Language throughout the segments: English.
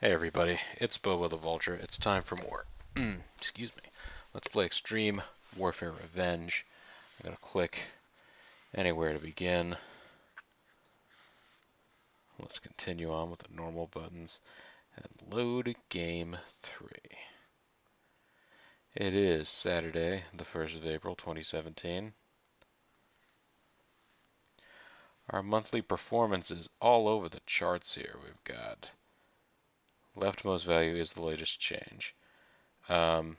Hey everybody, it's Bobo the Vulture. It's time for more. Excuse me. Let's play Extreme Warfare Revenge. I'm gonna click anywhere to begin. Let's continue on with the normal buttons and load game 3. It is Saturday, the 1st of April, 2017. Our monthly performance is all over the charts here. We've got leftmost value is the latest change. Um,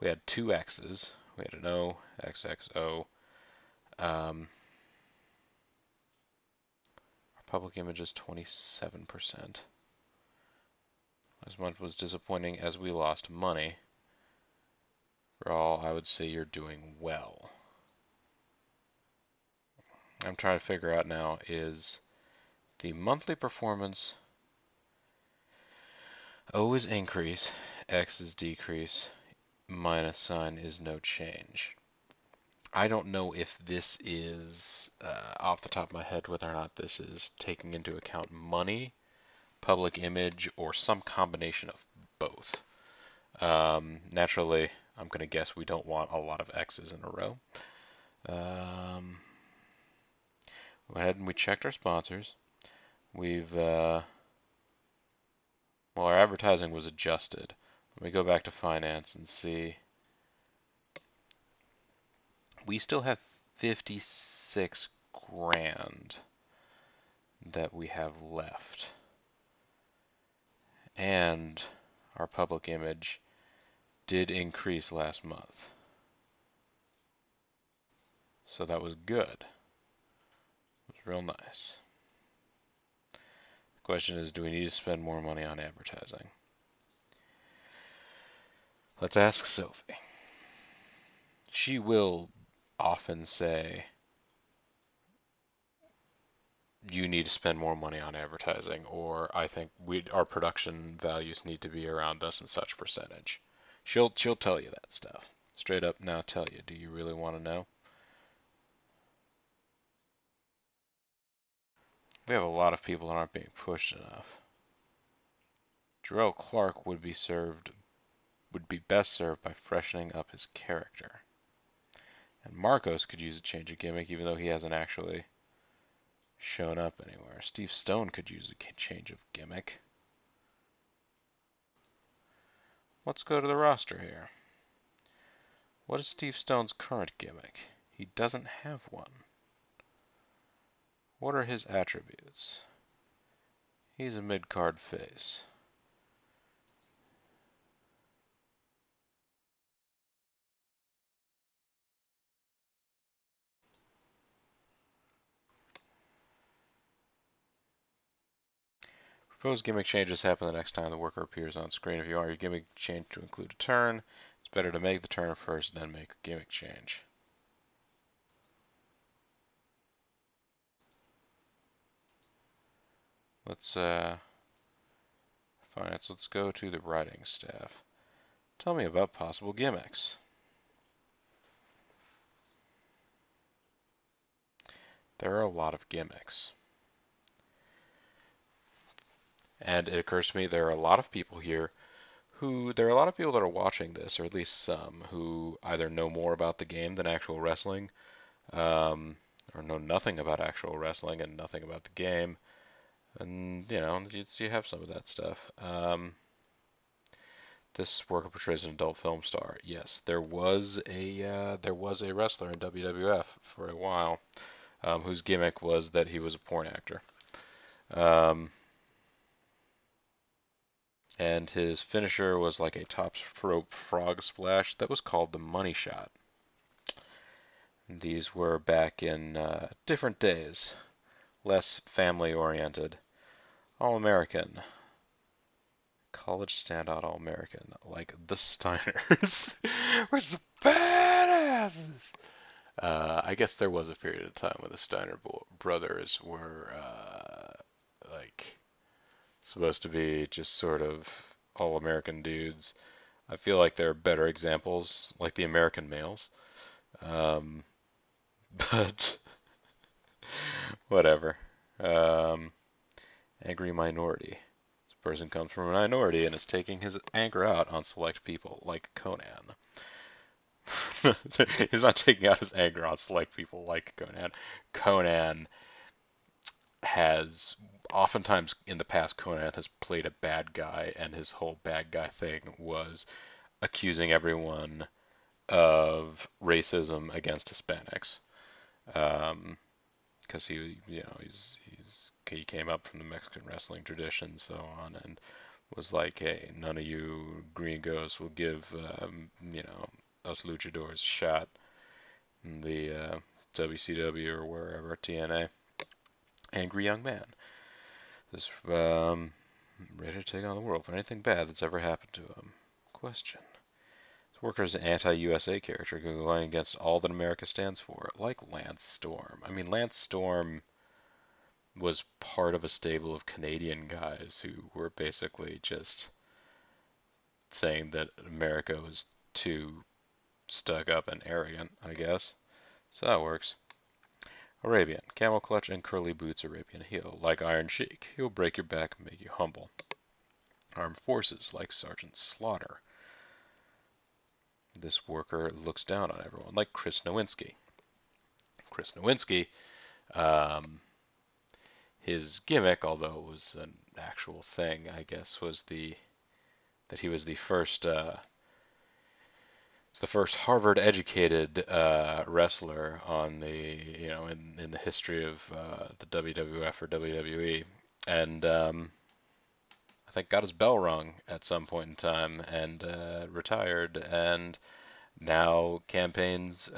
we had two X's. We had an O, XXO. Um, our public image is 27%. As much was disappointing as we lost money, for all I would say you're doing well. I'm trying to figure out now is the monthly performance O is increase, X is decrease, minus sign is no change. I don't know if this is, off the top of my head, whether or not this is taking into account money, public image, or some combination of both. Naturally, I'm going to guess we don't want a lot of X's in a row. We went ahead and we checked our sponsors. Well, our advertising was adjusted. Let me go back to finance and see. We still have 56 grand that we have left. And our public image did increase last month. So that was good. It was real nice. The question is, do we need to spend more money on advertising? Let's ask Sophie. She will often say, you need to spend more money on advertising, or I think our production values need to be around this and such percentage. She'll tell you that stuff. Straight up now tell you. Do you really want to know? We have a lot of people that aren't being pushed enough. Jarrell Clark would be best served by freshening up his character. And Marcos could use a change of gimmick even though he hasn't actually shown up anywhere. Steve Stone could use a change of gimmick. Let's go to the roster here. What is Steve Stone's current gimmick? He doesn't have one. What are his attributes? He's a mid-card face. Proposed gimmick changes happen the next time the worker appears on screen. If you want your gimmick change to include a turn, it's better to make the turn first, then make a gimmick change. Let's let's go to the writing staff. Tell me about possible gimmicks. There are a lot of gimmicks. And it occurs to me there are a lot of people here there are a lot of people that are watching this, or at least some, who either know more about the game than actual wrestling, or know nothing about actual wrestling and nothing about the game. And, you have some of that stuff. This worker portrays an adult film star. Yes, there was a wrestler in WWF for a while, whose gimmick was that he was a porn actor. And his finisher was like a top rope frog splash that was called the money shot. These were back in different days, less family oriented. All American. College standout All American, like the Steiners. We're some badasses! I guess there was a period of time when the Steiner brothers were like supposed to be just sort of all American dudes. I feel like there are better examples, like the American males. Um, but whatever. Angry Minority. person comes from a minority and is taking his anger out on select people, like Conan. He's not taking out his anger on select people like Conan. Conan has oftentimes in the past Conan has played a bad guy, and his whole bad guy thing was accusing everyone of racism against Hispanics. Um, because he came up from the Mexican wrestling tradition and so on, and was like, hey, none of you gringos will give us luchadors a shot in the WCW or wherever, TNA. Angry young man. This ready to take on the world for anything bad that's ever happened to him. Question. This worker is an anti-USA character going against all that America stands for, like Lance Storm. I mean, Lance Storm was part of a stable of Canadian guys who were basically just saying that America was too stuck up and arrogant, I guess. So that works. Arabian. Camel clutch and curly boots Arabian heel. Like Iron Sheik. He'll break your back and make you humble. Armed forces. Like Sergeant Slaughter. This worker looks down on everyone. Like Chris Nowinski. Chris Nowinski, his gimmick, although it was an actual thing, I guess, was that he was the first Harvard-educated wrestler on in the history of the WWF or WWE, and I think got his bell rung at some point in time and retired, and now campaigns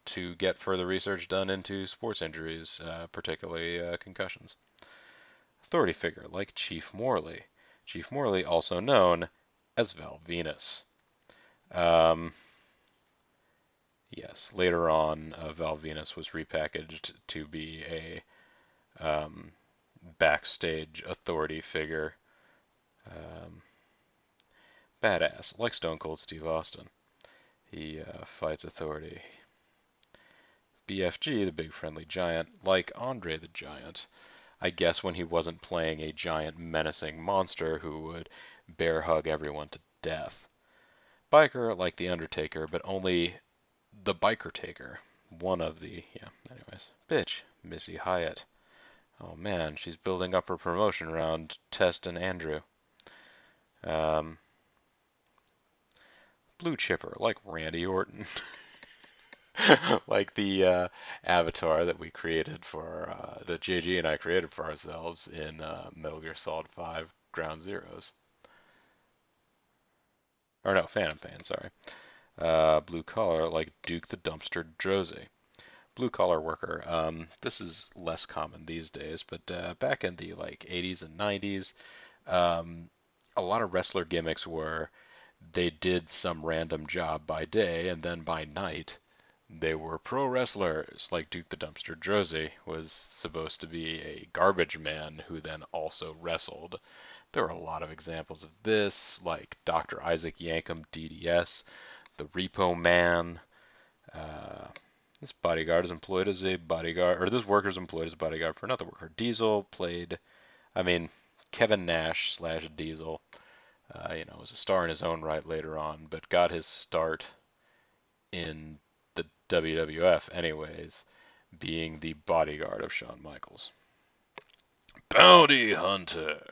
to get further research done into sports injuries, particularly concussions. Authority figure like Chief Morley. Chief Morley, also known as Val Venus. Yes, later on, Val Venus was repackaged to be a backstage authority figure. Badass, like Stone Cold Steve Austin. He fights authority. BFG, the Big Friendly Giant, like Andre the Giant. I guess when he wasn't playing a giant menacing monster who would bear hug everyone to death. Biker, like The Undertaker, but only the Biker Taker. One of the, yeah, anyways. Bitch, Missy Hyatt. Oh man, she's building up her promotion around Test and Andrew. Blue Chipper, like Randy Orton. Like the avatar that we created for, that JG and I created for ourselves in Metal Gear Solid 5 Ground Zeroes. Or no, Phantom Pain, sorry. Blue Collar, like Duke the Dumpster Droese. Blue collar worker. This is less common these days, but back in the like 80s and 90s, a lot of wrestler gimmicks were they did some random job by day, and then by night they were pro wrestlers. Like Duke the Dumpster Droese was supposed to be a garbage man who then also wrestled. There are a lot of examples of this, like Dr. Isaac Yankem DDS, the Repo Man. This bodyguard is employed as a bodyguard, or this worker is employed as a bodyguard for another worker. Diesel played, Kevin Nash slash Diesel, was a star in his own right later on, but got his start in the WWF anyways, being the bodyguard of Shawn Michaels. Bounty Hunter.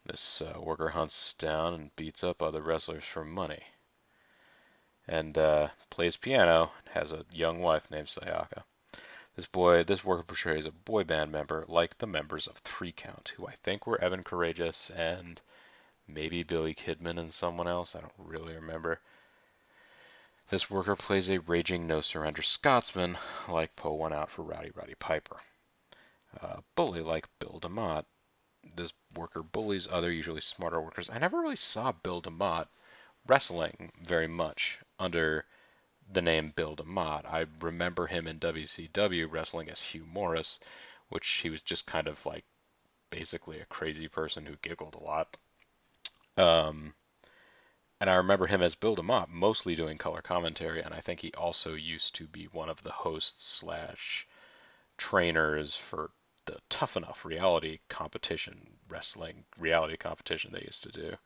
This worker hunts down and beats up other wrestlers for money. And plays piano, has a young wife named Sayaka. This worker portrays a boy band member like the members of Three Count, who I think were Evan Courageous and maybe Billy Kidman and someone else. I don't really remember. This worker plays a raging no-surrender Scotsman like Poe One Out for Rowdy Roddy Piper. Bully like Bill DeMott. This worker bullies other usually smarter workers. I never really saw Bill DeMott wrestling very much under the name Bill DeMott. I remember him in WCW wrestling as Hugh Morris, which he was just kind of like basically a crazy person who giggled a lot. And I remember him as Bill DeMott, mostly doing color commentary, and I think he also used to be one of the hosts slash trainers for the Tough Enough reality competition, wrestling reality competition they used to do.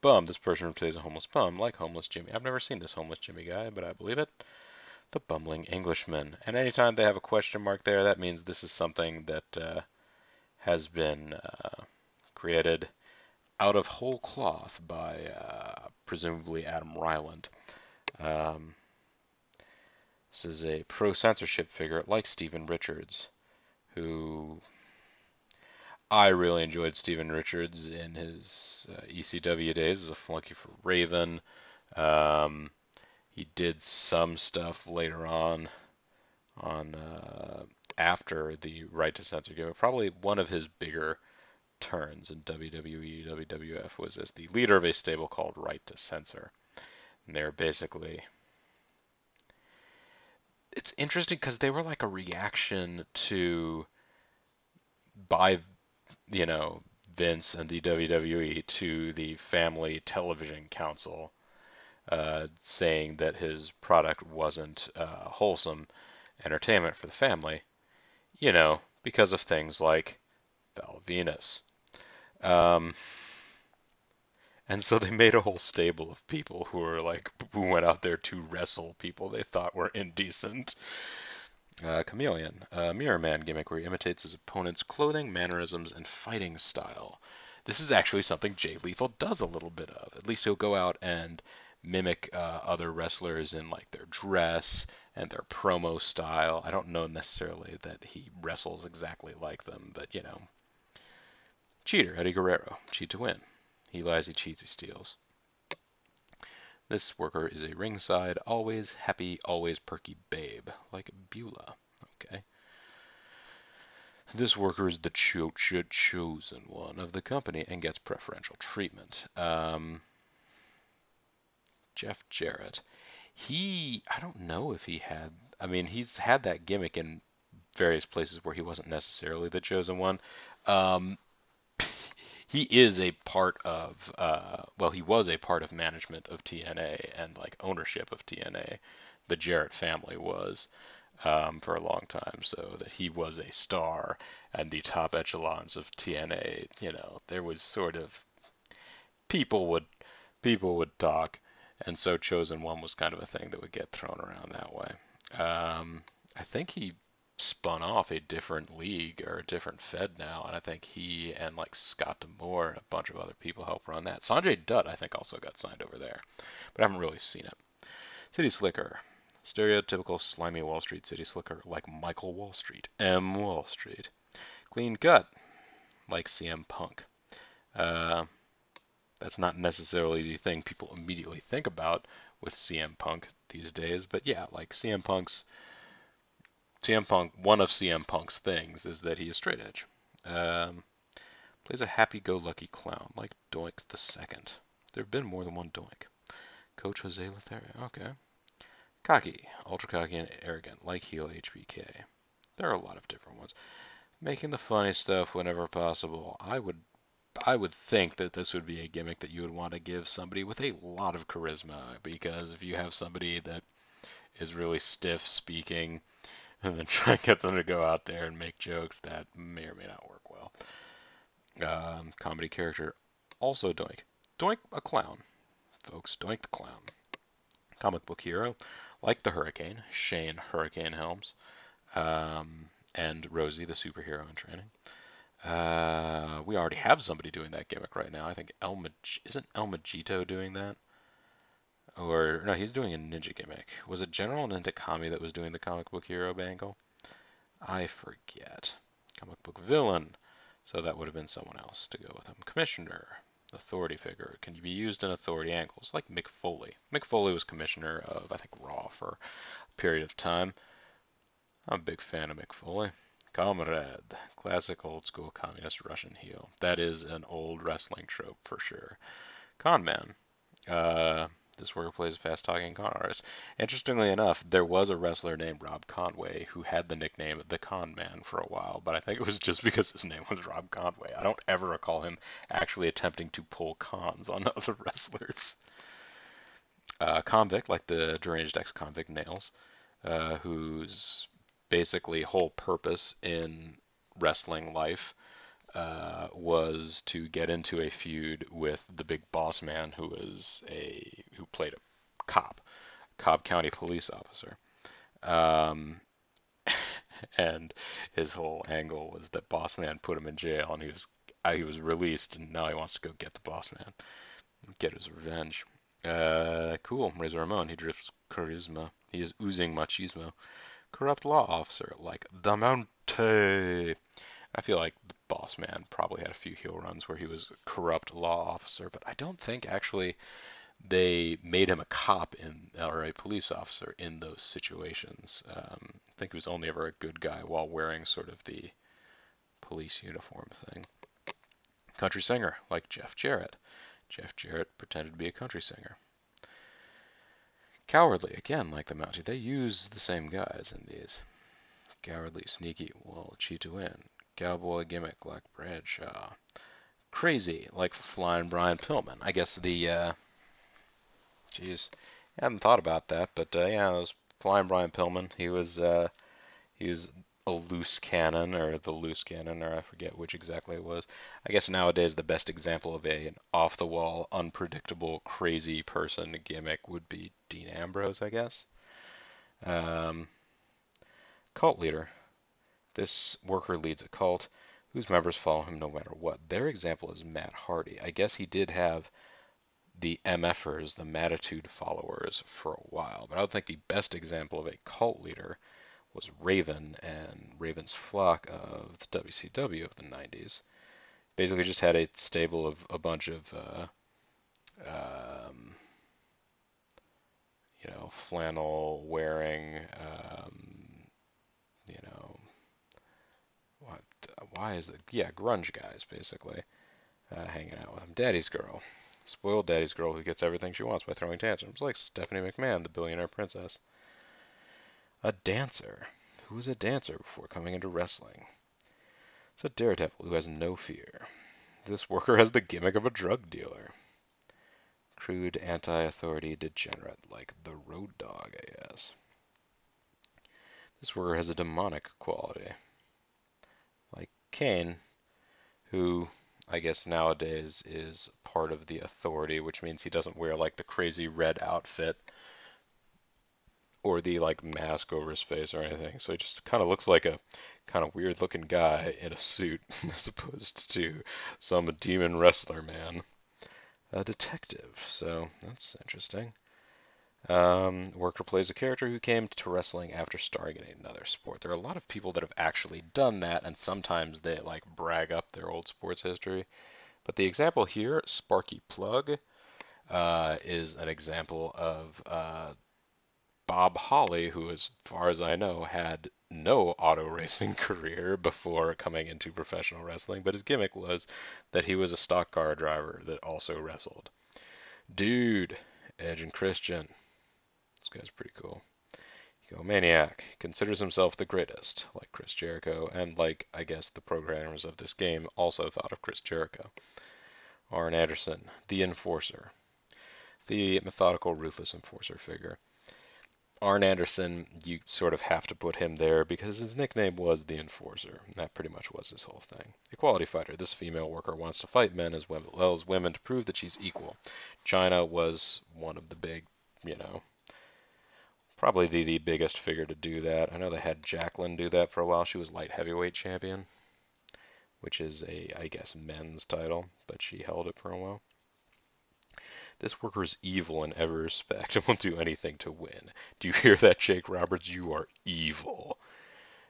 Bum, this person plays a homeless bum, like homeless Jimmy. I've never seen this homeless Jimmy guy, but I believe it. The bumbling Englishman. And anytime they have a question mark there, that means this is something that has been created out of whole cloth by presumably Adam Ryland. Um, this is a pro-censorship figure like Stephen Richards, who I really enjoyed Stephen Richards in his ECW days as a flunky for Raven. Um, he did some stuff later on after the Right to Censor gimmick. Probably one of his bigger turns in WWE, WWF was as the leader of a stable called Right to Censor. And they're basically, it's interesting because they were like a reaction to, by, you know, Vince and the WWE to the Family Television Council, saying that his product wasn't wholesome entertainment for the family, because of things like Val Venus. Um, and so they made a whole stable of people who went out there to wrestle people they thought were indecent. Chameleon, a mirror man gimmick where he imitates his opponent's clothing, mannerisms, and fighting style. This is actually something Jay Lethal does a little bit of. At least he'll go out and mimic other wrestlers in like their dress and their promo style. I don't know necessarily that he wrestles exactly like them, but Cheater, Eddie Guerrero, cheat to win. He lies, he cheats, he steals. This worker is a ringside, always happy, always perky babe, like Beulah. Okay. This worker is the chosen one of the company and gets preferential treatment. Jeff Jarrett. I don't know if he had, I mean, he's had that gimmick in various places where he wasn't necessarily the chosen one. Um, he is a part of, well, he was a part of management of TNA and like ownership of TNA. The Jarrett family was for a long time, so that he was a star and the top echelons of TNA. There was sort of people would people would talk, and so Chosen One was kind of a thing that would get thrown around that way. I think he spun off a different league or a different Fed now, and I think he and like Scott D'Amore and a bunch of other people helped run that. Sanjay Dutt, I think, also got signed over there, but I haven't really seen it. City Slicker. Stereotypical slimy Wall Street City Slicker like Michael Wall Street, M. Wall Street. Clean cut like CM Punk. Uh, that's not necessarily the thing people immediately think about with CM Punk these days, but yeah, like one of CM Punk's things is that he is straight edge. Plays a happy-go-lucky clown like Doink the Second. There have been more than one Doink. Coach Jose Lothario. Okay. Cocky, ultra cocky and arrogant, like heel HBK. There are a lot of different ones. Making the funny stuff whenever possible. I would think that this would be a gimmick that you would want to give somebody with a lot of charisma, because if you have somebody that is really stiff speaking and then try and get them to go out there and make jokes, that may or may not work well. Comedy character, also Doink. Doink a clown, folks. Doink the clown. Comic book hero, like the Hurricane, Shane Hurricane Helms, and Rosie, the superhero in training. We already have somebody doing that gimmick right now. I think isn't El Magito doing that? Or no, he's doing a ninja gimmick. Was it General Ninja Kami that was doing the comic book hero bangle? I forget. Comic book villain. So that would have been someone else to go with him. Commissioner. Authority figure. Can be used in authority angles, like Mick Foley. Mick Foley was commissioner of, I think, Raw for a period of time. I'm a big fan of Mick Foley. Comrade. Classic old school communist Russian heel. That is an old wrestling trope for sure. Con man. This worker plays a fast-talking con artist. Interestingly enough, there was a wrestler named Rob Conway who had the nickname the Con Man for a while, but I think it was just because his name was Rob Conway. I don't ever recall him actually attempting to pull cons on other wrestlers. Convict, like the deranged ex-convict Nails, who's basically whole purpose in wrestling life was to get into a feud with the big boss man who played a Cobb County police officer. Um, and his whole angle was that boss man put him in jail, and he was released, and now he wants to go get the boss man, get his revenge. Cool. Razor Ramon, he drips charisma. He is oozing machismo. Corrupt law officer like the Mountie. I feel like the boss man probably had a few heel runs where he was a corrupt law officer, but I don't think actually they made him a cop or a police officer in those situations. I think he was only ever a good guy while wearing sort of the police uniform thing. Country singer like Jeff Jarrett. Jeff Jarrett pretended to be a country singer. Cowardly, again, like the Mountie. They use the same guys in these. Cowardly, sneaky, will cheat to win. Cowboy gimmick like Bradshaw. Crazy, like Flying Brian Pillman. I guess geez, I hadn't thought about that, but yeah, it was Flying Brian Pillman. He was a loose cannon, or the loose cannon, or I forget which exactly it was. I guess nowadays the best example of an off-the-wall, unpredictable, crazy person gimmick would be Dean Ambrose, I guess. Um, Cult leader. This worker leads a cult whose members follow him no matter what. Their example is Matt Hardy. I guess he did have the MFers, the Mattitude followers, for a while, but I would think the best example of a cult leader was Raven and Raven's flock of the WCW of the 90s. Basically just had a stable of a bunch of, um, flannel wearing, you know, what, why is it? Yeah, grunge guys, basically, hanging out with him. Daddy's girl. Spoiled daddy's girl who gets everything she wants by throwing tantrums, like Stephanie McMahon, the billionaire princess. A dancer. Who was a dancer before coming into wrestling? It's a daredevil who has no fear. This worker has the gimmick of a drug dealer. Crude anti-authority degenerate, like the road dog, I guess. This worker has a demonic quality, like Kane, who I guess nowadays is part of the authority, which means he doesn't wear like the crazy red outfit or the like mask over his face or anything. So he just kind of looks like a kind of weird looking guy in a suit as opposed to some demon wrestler man. A detective, so that's interesting. Worker plays a character who came to wrestling after starring in another sport. There are a lot of people that have actually done that, and sometimes they like brag up their old sports history. But the example here, Sparky Plug, is an example of Bob Holly, who, as far as I know, had no auto racing career before coming into professional wrestling, but his gimmick was that he was a stock car driver that also wrestled. Dude, Edge and Christian. This guy's pretty cool. Egomaniac considers himself the greatest, like Chris Jericho, and like, I guess, the programmers of this game also thought of Chris Jericho. Arn Anderson, the Enforcer. The methodical, ruthless enforcer figure. Arn Anderson, you sort of have to put him there because his nickname was the Enforcer. That pretty much was his whole thing. Equality fighter. This female worker wants to fight men as well as women to prove that she's equal. China was one of the big, probably the biggest figure to do that. I know they had Jacqueline do that for a while. She was light heavyweight champion, which is I guess, men's title, but she held it for a while. This worker is evil in every respect and will do anything to win. Do you hear that, Jake Roberts? You are evil.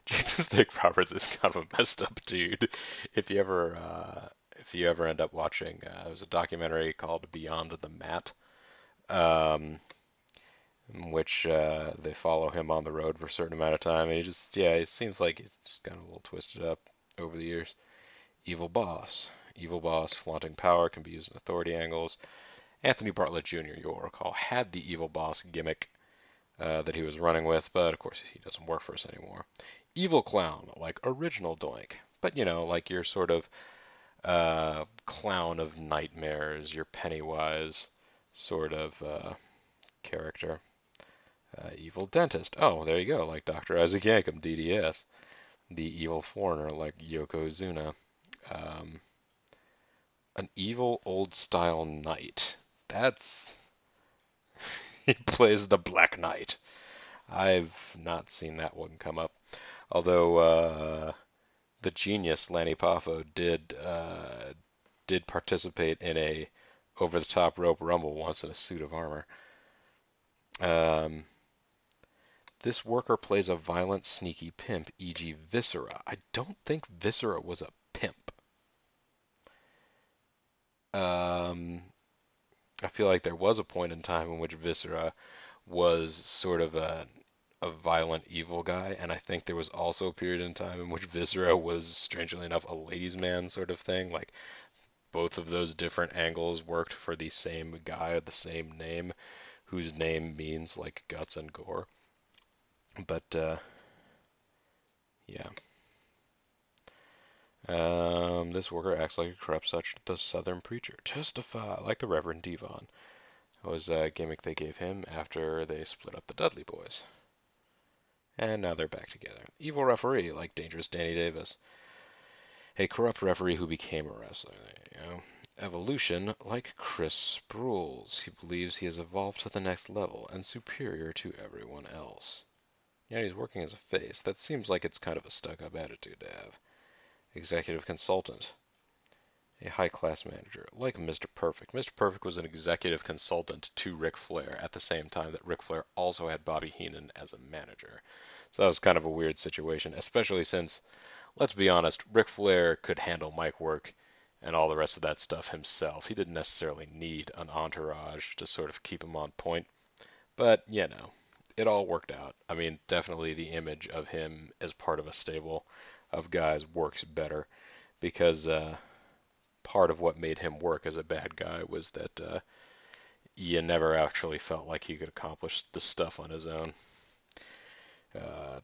Jake Roberts is kind of a messed up dude. If you ever end up watching, it was a documentary called Beyond the Mat, in which they follow him on the road for a certain amount of time. And it seems like he's just kind of a little twisted up over the years. Evil boss. Evil boss, flaunting power, can be used in authority angles. Anthony Bartlett Jr., you'll recall, had the evil boss gimmick that he was running with, but of course he doesn't work for us anymore. Evil clown, like original Doink, but like your sort of clown of nightmares, your Pennywise sort of character. Evil dentist. Oh, there you go, like Dr. Isaac Yankem, DDS. The evil foreigner, like Yokozuna. Um, an evil old style knight. That's he plays the Black Knight. I've not seen that one come up. Although the genius Lanny Poffo did participate in a over the top rope rumble once in a suit of armor. Um, this worker plays a violent, sneaky pimp, e.g., Viscera. I don't think Viscera was a pimp. Um, I feel like there was a point in time in which Viscera was sort of a violent evil guy, and I think there was also a period in time in which Viscera was, strangely enough, a ladies' man sort of thing. Like both of those different angles worked for the same guy, the same name, whose name means like guts and gore. But yeah. This worker acts like a corrupt such the Southern preacher. Testify, like the Reverend Devon. That was a gimmick they gave him after they split up the Dudley Boys. And now they're back together. Evil referee, like Dangerous Danny Davis. A corrupt referee who became a wrestler. There you go. Evolution, like Chris Sprules. He believes he has evolved to the next level and superior to everyone else. Yeah, he's working as a face. That seems like it's kind of a stuck-up attitude to have. Executive consultant. A high-class manager, like Mr. Perfect. Mr. Perfect was an executive consultant to Ric Flair at the same time that Ric Flair also had Bobby Heenan as a manager. So that was kind of a weird situation, especially since, let's be honest, Ric Flair could handle mic work and all the rest of that stuff himself. He didn't necessarily need an entourage to sort of keep him on point. But, it all worked out. I mean, definitely the image of him as part of a stable of guys works better because part of what made him work as a bad guy was that you never actually felt like he could accomplish the stuff on his own.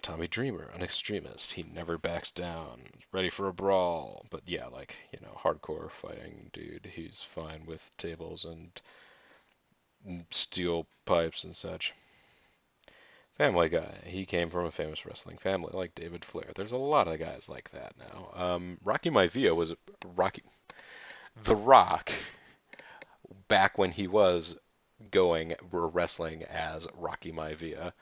Tommy Dreamer, an extremist. He never backs down. Ready for a brawl. But yeah, like, hardcore fighting dude. He's fine with tables and steel pipes and such. Family guy. He came from a famous wrestling family like David Flair. There's a lot of guys like that now. Rocky Maivia was Rocky. The Rock, back when he was were wrestling as Rocky Maivia.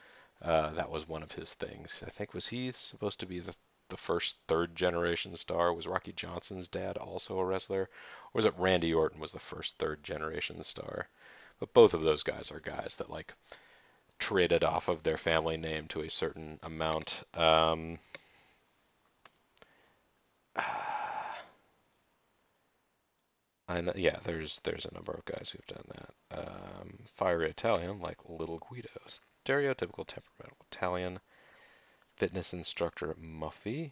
That was one of his things. I think was he supposed to be the first third generation star? Was Rocky Johnson's dad also a wrestler? Or was it Randy Orton was the first third generation star? But both of those guys are guys that like traded off of their family name to a certain amount. I know, yeah, there's a number of guys who've done that. Fiery Italian, like Little Guido. Stereotypical temperamental Italian. Fitness instructor Muffy.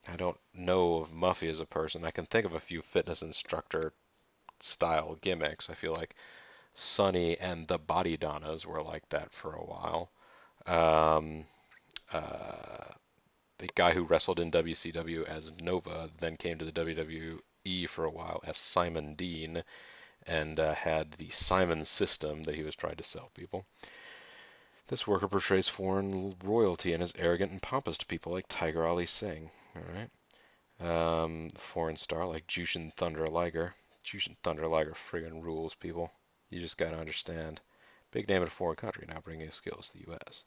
I don't know of Muffy as a person. I can think of a few fitness instructor style gimmicks. I feel like Sunny and the Body Donnas were like that for a while. Um, uh, the guy who wrestled in WCW as Nova then came to the WWE for a while as Simon Dean and had the Simon system that he was trying to sell people. This worker portrays foreign royalty and is arrogant and pompous to people like Tiger Ali Singh. All right. Foreign star like Jushin Thunder Liger. Jushin Thunder Liger friggin' rules, people. You just gotta understand. Big name in a foreign country, now bringing his skills to the U.S.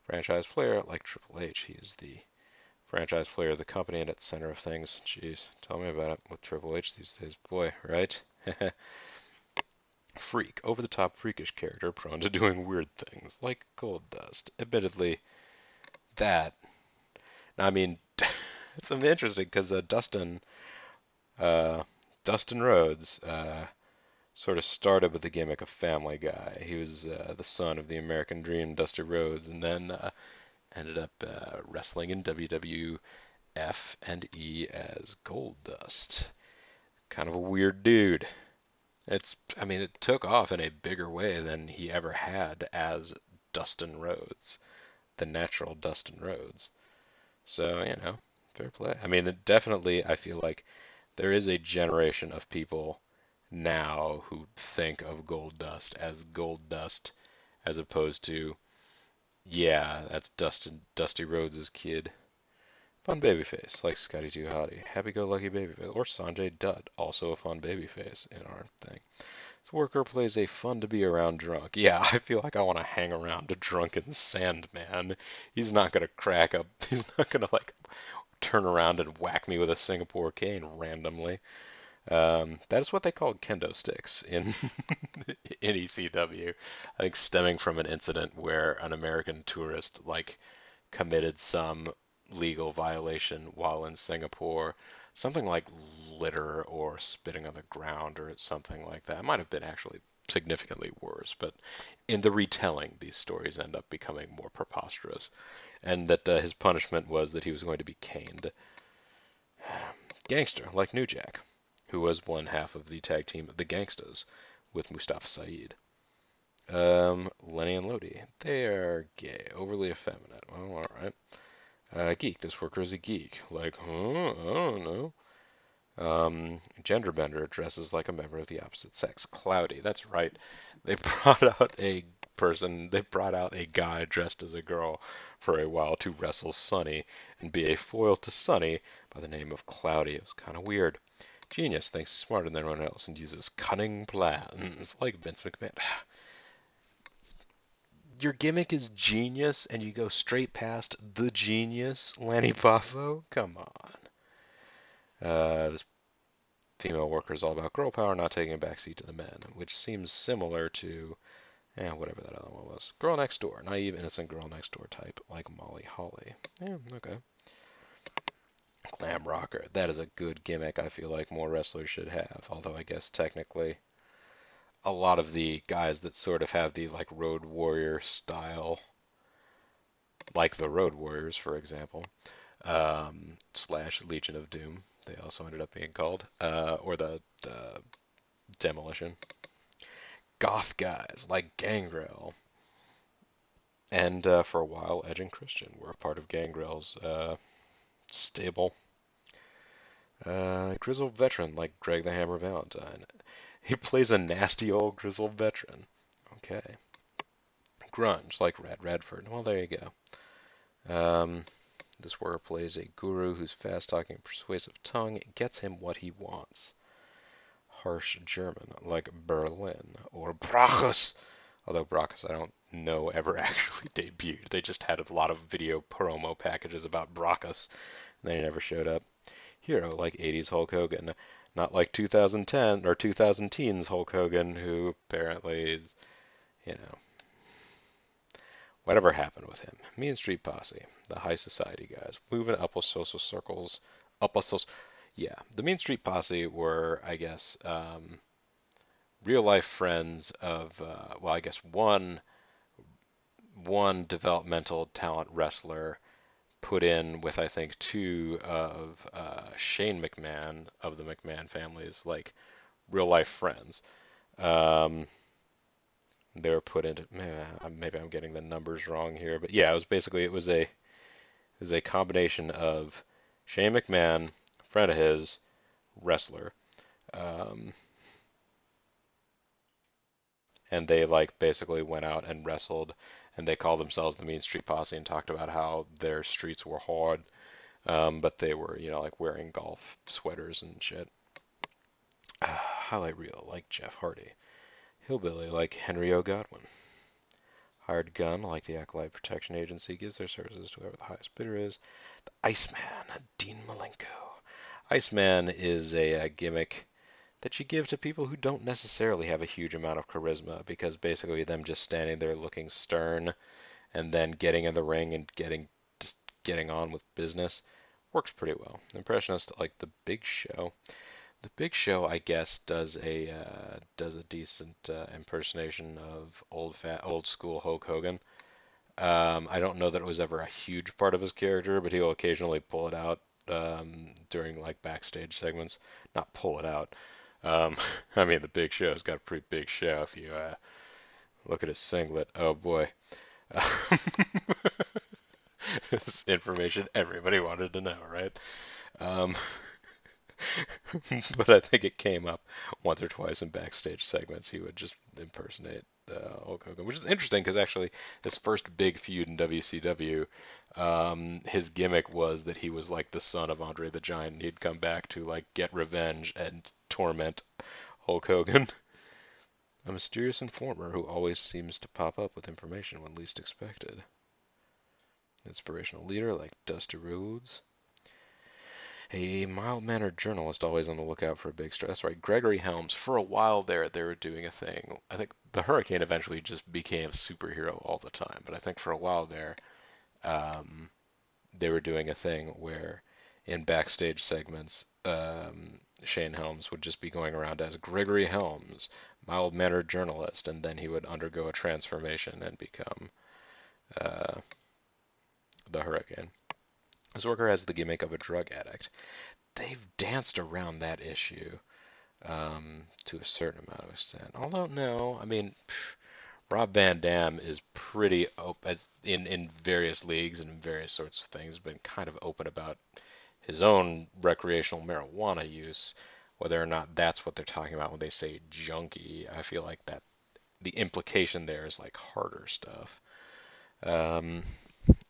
Franchise player like Triple H. He is the franchise player of the company and at the center of things. Jeez, tell me about it with Triple H these days. Boy, right? Freak, over-the-top freakish character prone to doing weird things, like Goldust. Admittedly, that, I mean, it's interesting because Dustin Rhodes sort of started with the gimmick of Family Guy. He was the son of the American Dream, Dusty Rhodes, and then ended up wrestling in WWF and E as Goldust. Kind of a weird dude. I mean, it took off in a bigger way than he ever had as Dustin Rhodes, the natural Dustin Rhodes. So, fair play. I mean, it definitely, I feel like there is a generation of people now who think of Goldust as Goldust as opposed to, yeah, that's Dusty Rhodes' kid. Fun babyface, like Scotty 2 Hottie, happy-go-lucky babyface, or Sanjay Dutt, also a fun babyface in our thing. This worker plays a fun-to-be-around drunk. Yeah, I feel like I want to hang around a drunken Sandman. He's not gonna crack up. He's not gonna like turn around and whack me with a Singapore cane randomly. That is what they called kendo sticks in in ECW. I think stemming from an incident where an American tourist like committed some legal violation while in Singapore, something like litter or spitting on the ground or something like that. It might have been actually significantly worse, but in the retelling, these stories end up becoming more preposterous, and that his punishment was that he was going to be caned. Gangster, like New Jack, who was one half of the tag team The Gangstas with Mustafa Saeed. Lenny and Lodi, they are gay, overly effeminate. Oh, alright. Geek, this worker is a geek. Like, huh? I don't know. Genderbender dresses like a member of the opposite sex. Cloudy, that's right. They brought out they brought out a guy dressed as a girl for a while to wrestle Sunny and be a foil to Sunny by the name of Cloudy. It was kind of weird. Genius thinks he's smarter than everyone else and uses cunning plans like Vince McMahon. Your gimmick is genius and you go straight past the genius, Lanny Poffo? Come on. This female worker is all about girl power, not taking a backseat to the men, which seems similar to, whatever that other one was. Girl next door, naive, innocent girl next door type, like Molly Holly. Yeah, okay. Glam rocker, that is a good gimmick I feel like more wrestlers should have, although I guess technically a lot of the guys that sort of have the like Road Warrior style, like the Road Warriors, for example, slash Legion of Doom, they also ended up being called, or the Demolition. Goth guys like Gangrel, and for a while Edge and Christian were a part of Gangrel's stable. Grizzled veteran like Greg the Hammer Valentine. He plays a nasty old grizzled veteran. Okay. Grunge like Rad Radford. Well, there you go. This warrior plays a guru whose fast-talking, persuasive tongue gets him what he wants. Harsh German, like Berlin, or Brachus. Although Brachus, I don't know, ever actually debuted. They just had a lot of video promo packages about Brachus, and they never showed up. Hero, like 80s Hulk Hogan. Not like 2010 or 2000 teens Hulk Hogan, who apparently is, you know, whatever happened with him. Mean Street Posse, the high society guys, moving up social circles, upper social. Yeah, the Mean Street Posse were, I guess, real life friends of, well, I guess one developmental talent wrestler put in with I think two of Shane McMahon of the McMahon family's like real life friends. Um, they were put into maybe I'm getting the numbers wrong here, but yeah, it was a combination of Shane McMahon, friend of his, wrestler, um, and they like basically went out and wrestled, and they called themselves the Mean Street Posse and talked about how their streets were hard, but they were like wearing golf sweaters and shit. Highlight reel like Jeff Hardy, hillbilly like Henry O. Godwin, hired gun like the Acolyte Protection Agency gives their services to whoever the highest bidder is. The Iceman, Dean Malenko. Iceman is a gimmick that you give to people who don't necessarily have a huge amount of charisma, because basically them just standing there looking stern and then getting in the ring and getting on with business works pretty well. Impressionist like the Big Show. The Big Show, I guess, does a decent impersonation of old school Hulk Hogan. I don't know that it was ever a huge part of his character, but he'll occasionally pull it out during like backstage segments. Not pull it out. Um, I mean, the Big Show's got a pretty big show if you look at his singlet. Oh boy. This information everybody wanted to know, right? Um, but I think it came up once or twice in backstage segments. He would just impersonate Hulk Hogan, which is interesting because actually his first big feud in WCW, his gimmick was that he was like the son of Andre the Giant. And he'd come back to like get revenge and torment Hulk Hogan, a mysterious informer who always seems to pop up with information when least expected. Inspirational leader like Dusty Rhodes. A mild-mannered journalist always on the lookout for a big story. That's right, Gregory Helms. For a while there, they were doing a thing. I think the Hurricane eventually just became a superhero all the time, but I think for a while there, um, they were doing a thing where in backstage segments, Shane Helms would just be going around as Gregory Helms, mild-mannered journalist, and then he would undergo a transformation and become uh, the Hurricane. Zorker has the gimmick of a drug addict. They've danced around that issue to a certain amount of extent. Although, no, I mean, Rob Van Dam is pretty open in various leagues and various sorts of things, been kind of open about his own recreational marijuana use. Whether or not that's what they're talking about when they say junkie, I feel like that the implication there is like harder stuff. Um,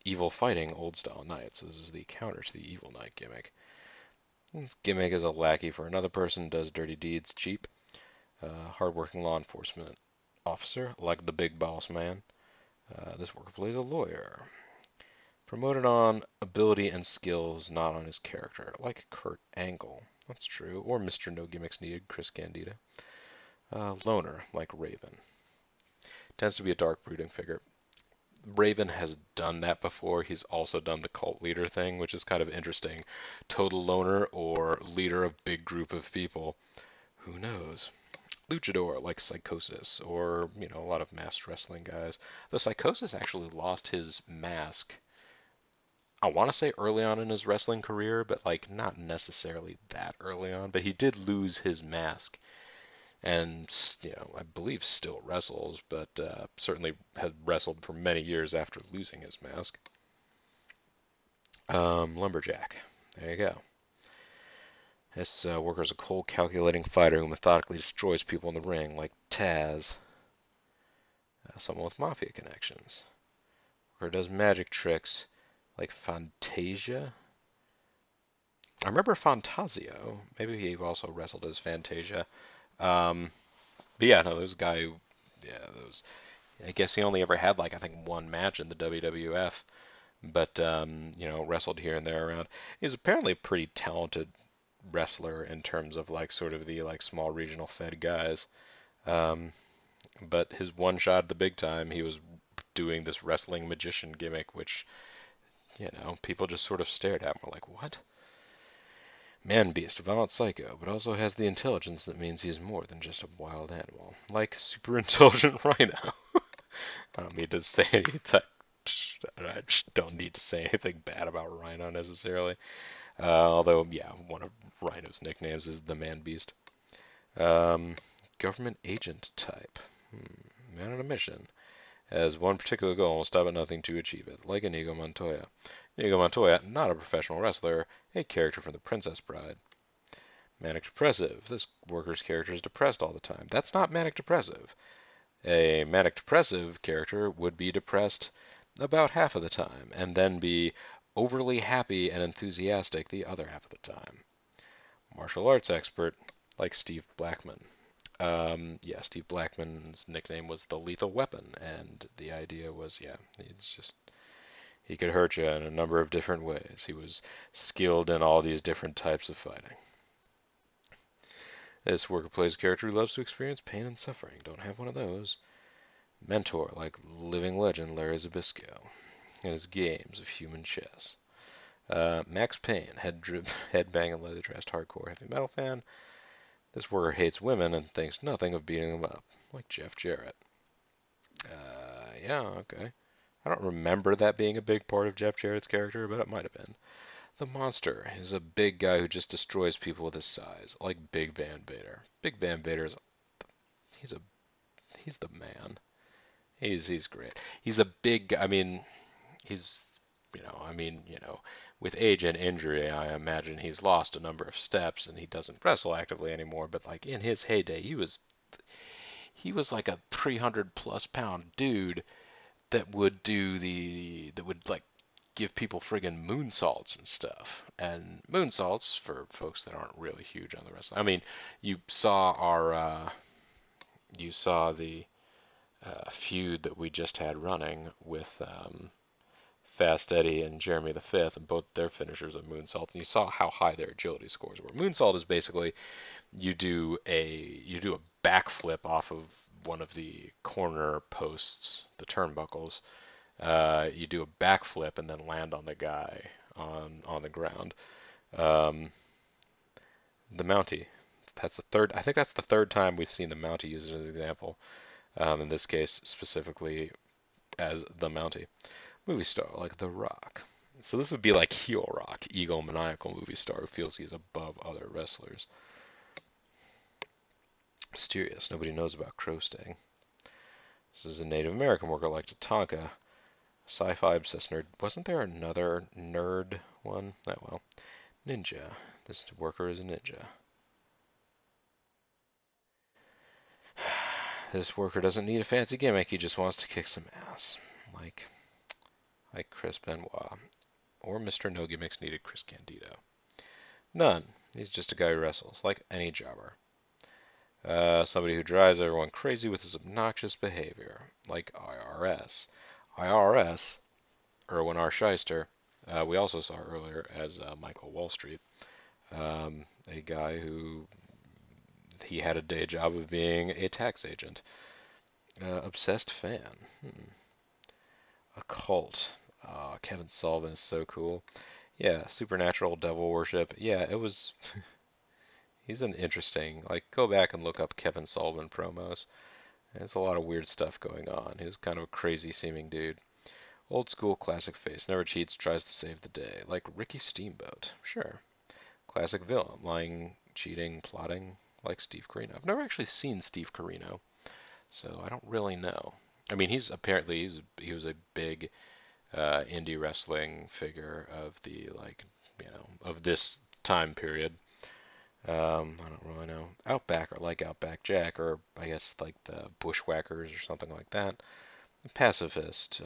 Evil fighting old style knights. This is the counter to the evil knight gimmick. This gimmick is a lackey for another person, does dirty deeds cheap. Hardworking law enforcement officer, like the big boss man. This worker plays a lawyer. Promoted on ability and skills, not on his character, like Kurt Angle. That's true. Or Mr. No Gimmicks Needed, Chris Candido. Loner, like Raven. Tends to be a dark, brooding figure. Raven has done that before. He's also done the cult leader thing, which is kind of interesting. Total loner or leader of big group of people. Who knows? Luchador, like Psychosis, or, a lot of masked wrestling guys. The Psychosis actually lost his mask, I want to say early on in his wrestling career, but like not necessarily that early on. But he did lose his mask, and I believe still wrestles, but certainly has wrestled for many years after losing his mask. Lumberjack. There you go. This worker is a cold, calculating fighter who methodically destroys people in the ring, like Taz, someone with mafia connections. Or does magic tricks, like Fantasia. I remember Fantasio. Maybe he also wrestled as Fantasia. Um, but yeah, no, there was a guy who, yeah, there was. I guess he only ever had like I think one match in the WWF, but wrestled here and there around. He's apparently a pretty talented wrestler in terms of like sort of the like small regional fed guys. Um, but his one shot at the big time, he was doing this wrestling magician gimmick, which people just sort of stared at and were like, "What?" Man beast, violent psycho, but also has the intelligence that means he is more than just a wild animal. Like super intelligent rhino. I don't need to say anything. I just don't need to say anything bad about Rhino necessarily. Although, yeah, one of Rhino's nicknames is the Man Beast. Um, Government agent type. Man on a mission. Has one particular goal and will stop at nothing to achieve it, like Inigo Montoya. Inigo Montoya, not a professional wrestler, a character from The Princess Bride. Manic depressive. This worker's character is depressed all the time. That's not manic depressive. A manic depressive character would be depressed about half of the time, and then be overly happy and enthusiastic the other half of the time. Martial arts expert, like Steve Blackman. Yeah, Steve Blackman's nickname was the Lethal Weapon, and the idea was, yeah, he could hurt you in a number of different ways. He was skilled in all these different types of fighting. This worker plays a character who loves to experience pain and suffering. Don't have one of those. Mentor, like living legend Larry Zbyszko, in his games of human chess. Max Payne, headbanging leather-dressed hardcore heavy metal fan. This worker hates women and thinks nothing of beating them up, like Jeff Jarrett. Yeah, okay. I don't remember that being a big part of Jeff Jarrett's character, but it might have been. The monster is a big guy who just destroys people with his size, like Big Van Vader. Big Van Vader is he's a he's the man. He's great. He's a big. I mean, he's with age and injury, I imagine he's lost a number of steps and he doesn't wrestle actively anymore. But like in his heyday, he was like a 300 plus pound dude that would like give people friggin' moonsaults and stuff. And moonsaults, for folks that aren't really huge on the wrestling, I mean, you saw you saw the feud that we just had running with Fast Eddie and Jeremy the Fifth, and both their finishers are moonsaults. And you saw how high their agility scores were. Moonsault is basically you do a backflip off of one of the corner posts, the turnbuckles. You do a backflip and then land on the guy on the ground. Um, the Mountie. That's the third. I think that's the third time we've seen the Mountie used as an example. In this case, specifically as the Mountie. Movie star like The Rock. So this would be like heel Rock, egomaniacal movie star who feels he's above other wrestlers. Mysterious. Nobody knows about Crow Sting. This is a Native American worker like Tatanka. Sci-fi obsessed nerd. Wasn't there another nerd one? Oh well. Ninja. This worker is a ninja. This worker doesn't need a fancy gimmick. He just wants to kick some ass. Like Chris Benoit. Or Mr. No Gimmicks needed Chris Candido. None. He's just a guy who wrestles, like any jobber. Somebody who drives everyone crazy with his obnoxious behavior, like IRS. IRS, Erwin R. Shyster, we also saw earlier as Michael Wall Street, a guy who he had a day job of being a tax agent. Obsessed fan. A cult. Kevin Sullivan is so cool. Yeah, supernatural devil worship. Yeah, it was. He's an interesting. Like, go back and look up Kevin Sullivan promos. There's a lot of weird stuff going on. He's kind of a crazy seeming dude. Old school classic face. Never cheats, tries to save the day. Like Ricky Steamboat. Sure. Classic villain. Lying, cheating, plotting. Like Steve Corino. I've never actually seen Steve Corino, so I don't really know. I mean, he was a big indie wrestling figure of the of this time period. I don't really know. Outback or like Outback Jack or I guess like the Bushwhackers or something like that. Pacifist,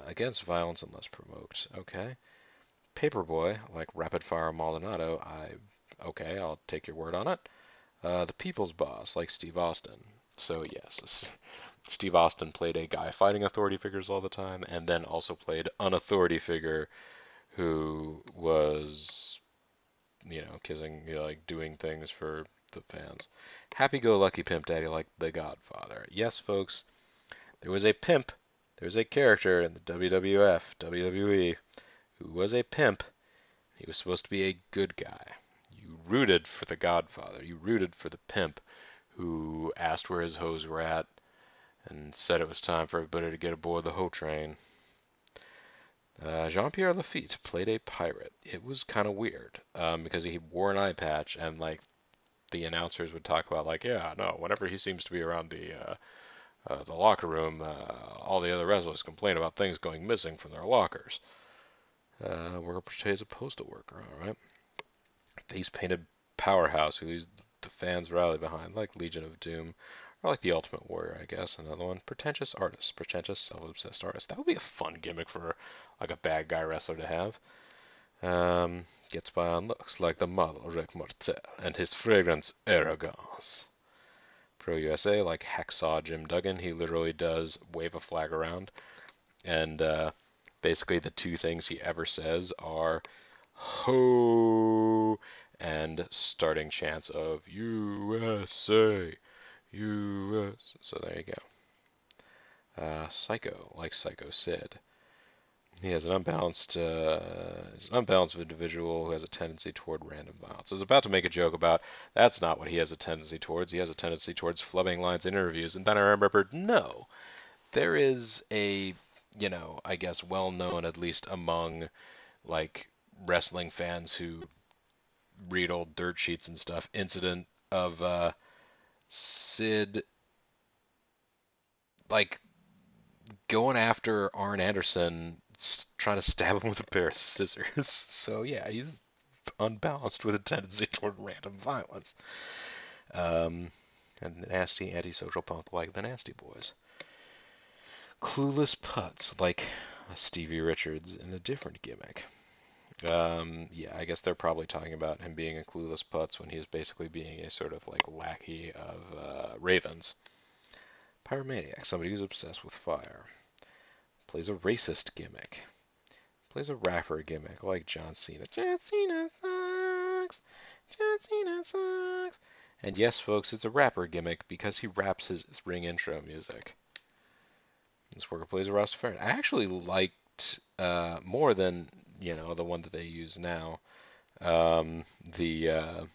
against violence unless provoked. Okay. Paperboy, like Rapid Fire Maldonado. Okay, I'll take your word on it. The People's Boss, like Steve Austin. So yes, Steve Austin played a guy fighting authority figures all the time, and then also played an authority figure who was, kissing, like doing things for the fans. Happy-go-lucky pimp daddy like The Godfather. Yes, folks, there was a pimp. There was a character in the WWF, WWE, who was a pimp. He was supposed to be a good guy. You rooted for the Godfather. You rooted for the pimp who asked where his hoes were at and said it was time for everybody to get aboard the hoe train. Jean-Pierre Lafitte played a pirate. It was kind of weird because he wore an eye patch and like the announcers would talk about like, yeah, no, whenever he seems to be around the locker room, all the other wrestlers complain about things going missing from their lockers. Worker portrays a postal worker, all right. He's painted powerhouse who the fans rally behind, like Legion of Doom, or like the Ultimate Warrior, I guess. Another one, pretentious artist, pretentious self-obsessed artist. That would be a fun gimmick for like a bad guy wrestler to have. Gets by on looks like the model Rick Martel and his fragrance arrogance. Pro USA, like Hacksaw Jim Duggan, he literally does wave a flag around, and basically the two things he ever says are ho and starting chants of USA, US. So there you go. Psycho, like Psycho Sid. He has he's an unbalanced individual who has a tendency toward random violence. I was about to make a joke about that's not what he has a tendency towards. He has a tendency towards flubbing lines in interviews, and then I remembered, no, there is a, I guess well known at least among like wrestling fans who read old dirt sheets and stuff, incident of Sid like going after Arn Anderson, trying to stab him with a pair of scissors. So yeah, he's unbalanced with a tendency toward random violence. Um, A nasty antisocial punk like the Nasty Boys. Clueless putz like Stevie Richards in a different gimmick. Yeah, I guess they're probably talking about him being a clueless putz when he is basically being a sort of like lackey of Ravens. Pyromaniac, somebody who's obsessed with fire. Plays a racist gimmick. Plays a rapper gimmick like John Cena. John Cena sucks. John Cena sucks. And yes, folks, it's a rapper gimmick because he raps his ring intro music. This worker plays a Rastafarian. I actually liked more than the one that they use now. Um, the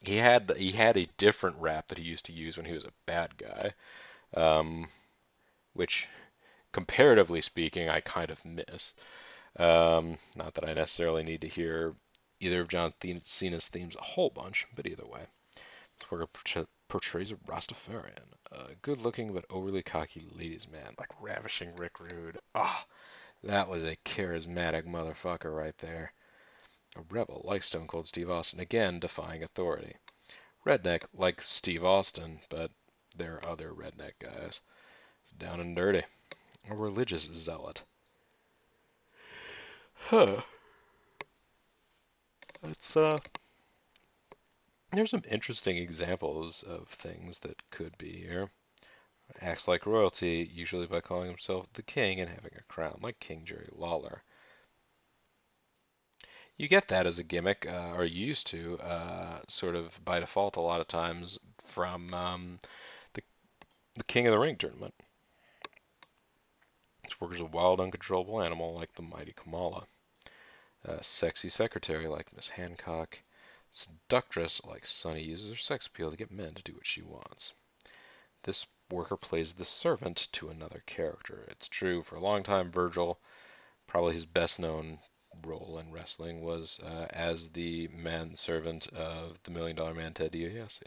he had a different rap that he used to use when he was a bad guy, um, which comparatively speaking I kind of miss. Not that I necessarily need to hear either of John Cena's themes a whole bunch, but either way, this worker portrays a Rastafarian, a good-looking but overly cocky ladies' man, like ravishing Rick Rude. Ah, that was a charismatic motherfucker right there. A rebel like Stone Cold Steve Austin, again defying authority. Redneck like Steve Austin, but there are other redneck guys. Down and dirty. A religious zealot. Huh. That's There's some interesting examples of things that could be here. Acts like royalty, usually by calling himself the king and having a crown, like King Jerry Lawler. You get that as a gimmick, or used to, sort of by default a lot of times from the, the King of the Ring tournament. This worker's a wild, uncontrollable animal like the mighty Kamala. A sexy secretary like Miss Hancock. Seductress like Sunny uses her sex appeal to get men to do what she wants. This worker plays the servant to another character. It's true, for a long time, Virgil, probably his best known role in wrestling, was as the manservant of the $1 Million Man Ted DiBiase.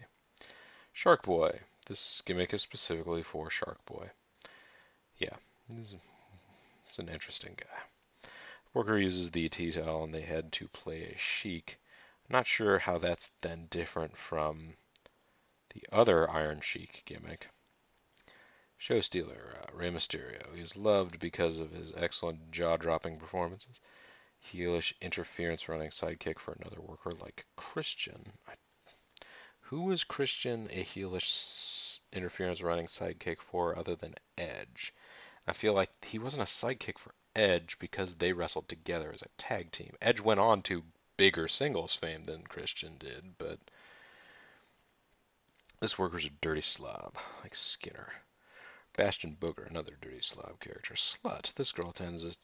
Shark Boy. This gimmick is specifically for Shark Boy. Yeah, it's an interesting guy. Worker uses the tea towel on the head to play a sheik. I'm not sure how that's then different from the other Iron Sheik gimmick. Show stealer, Rey Mysterio. He is loved because of his excellent jaw-dropping performances. Heelish interference running sidekick for another worker like Christian. Who was Christian a heelish interference running sidekick for other than Edge? I feel like he wasn't a sidekick for Edge because they wrestled together as a tag team. Edge went on to bigger singles fame than Christian did, but this worker's a dirty slob, like Skinner. Bastion Booger, another dirty slob character. Slut. This girl tends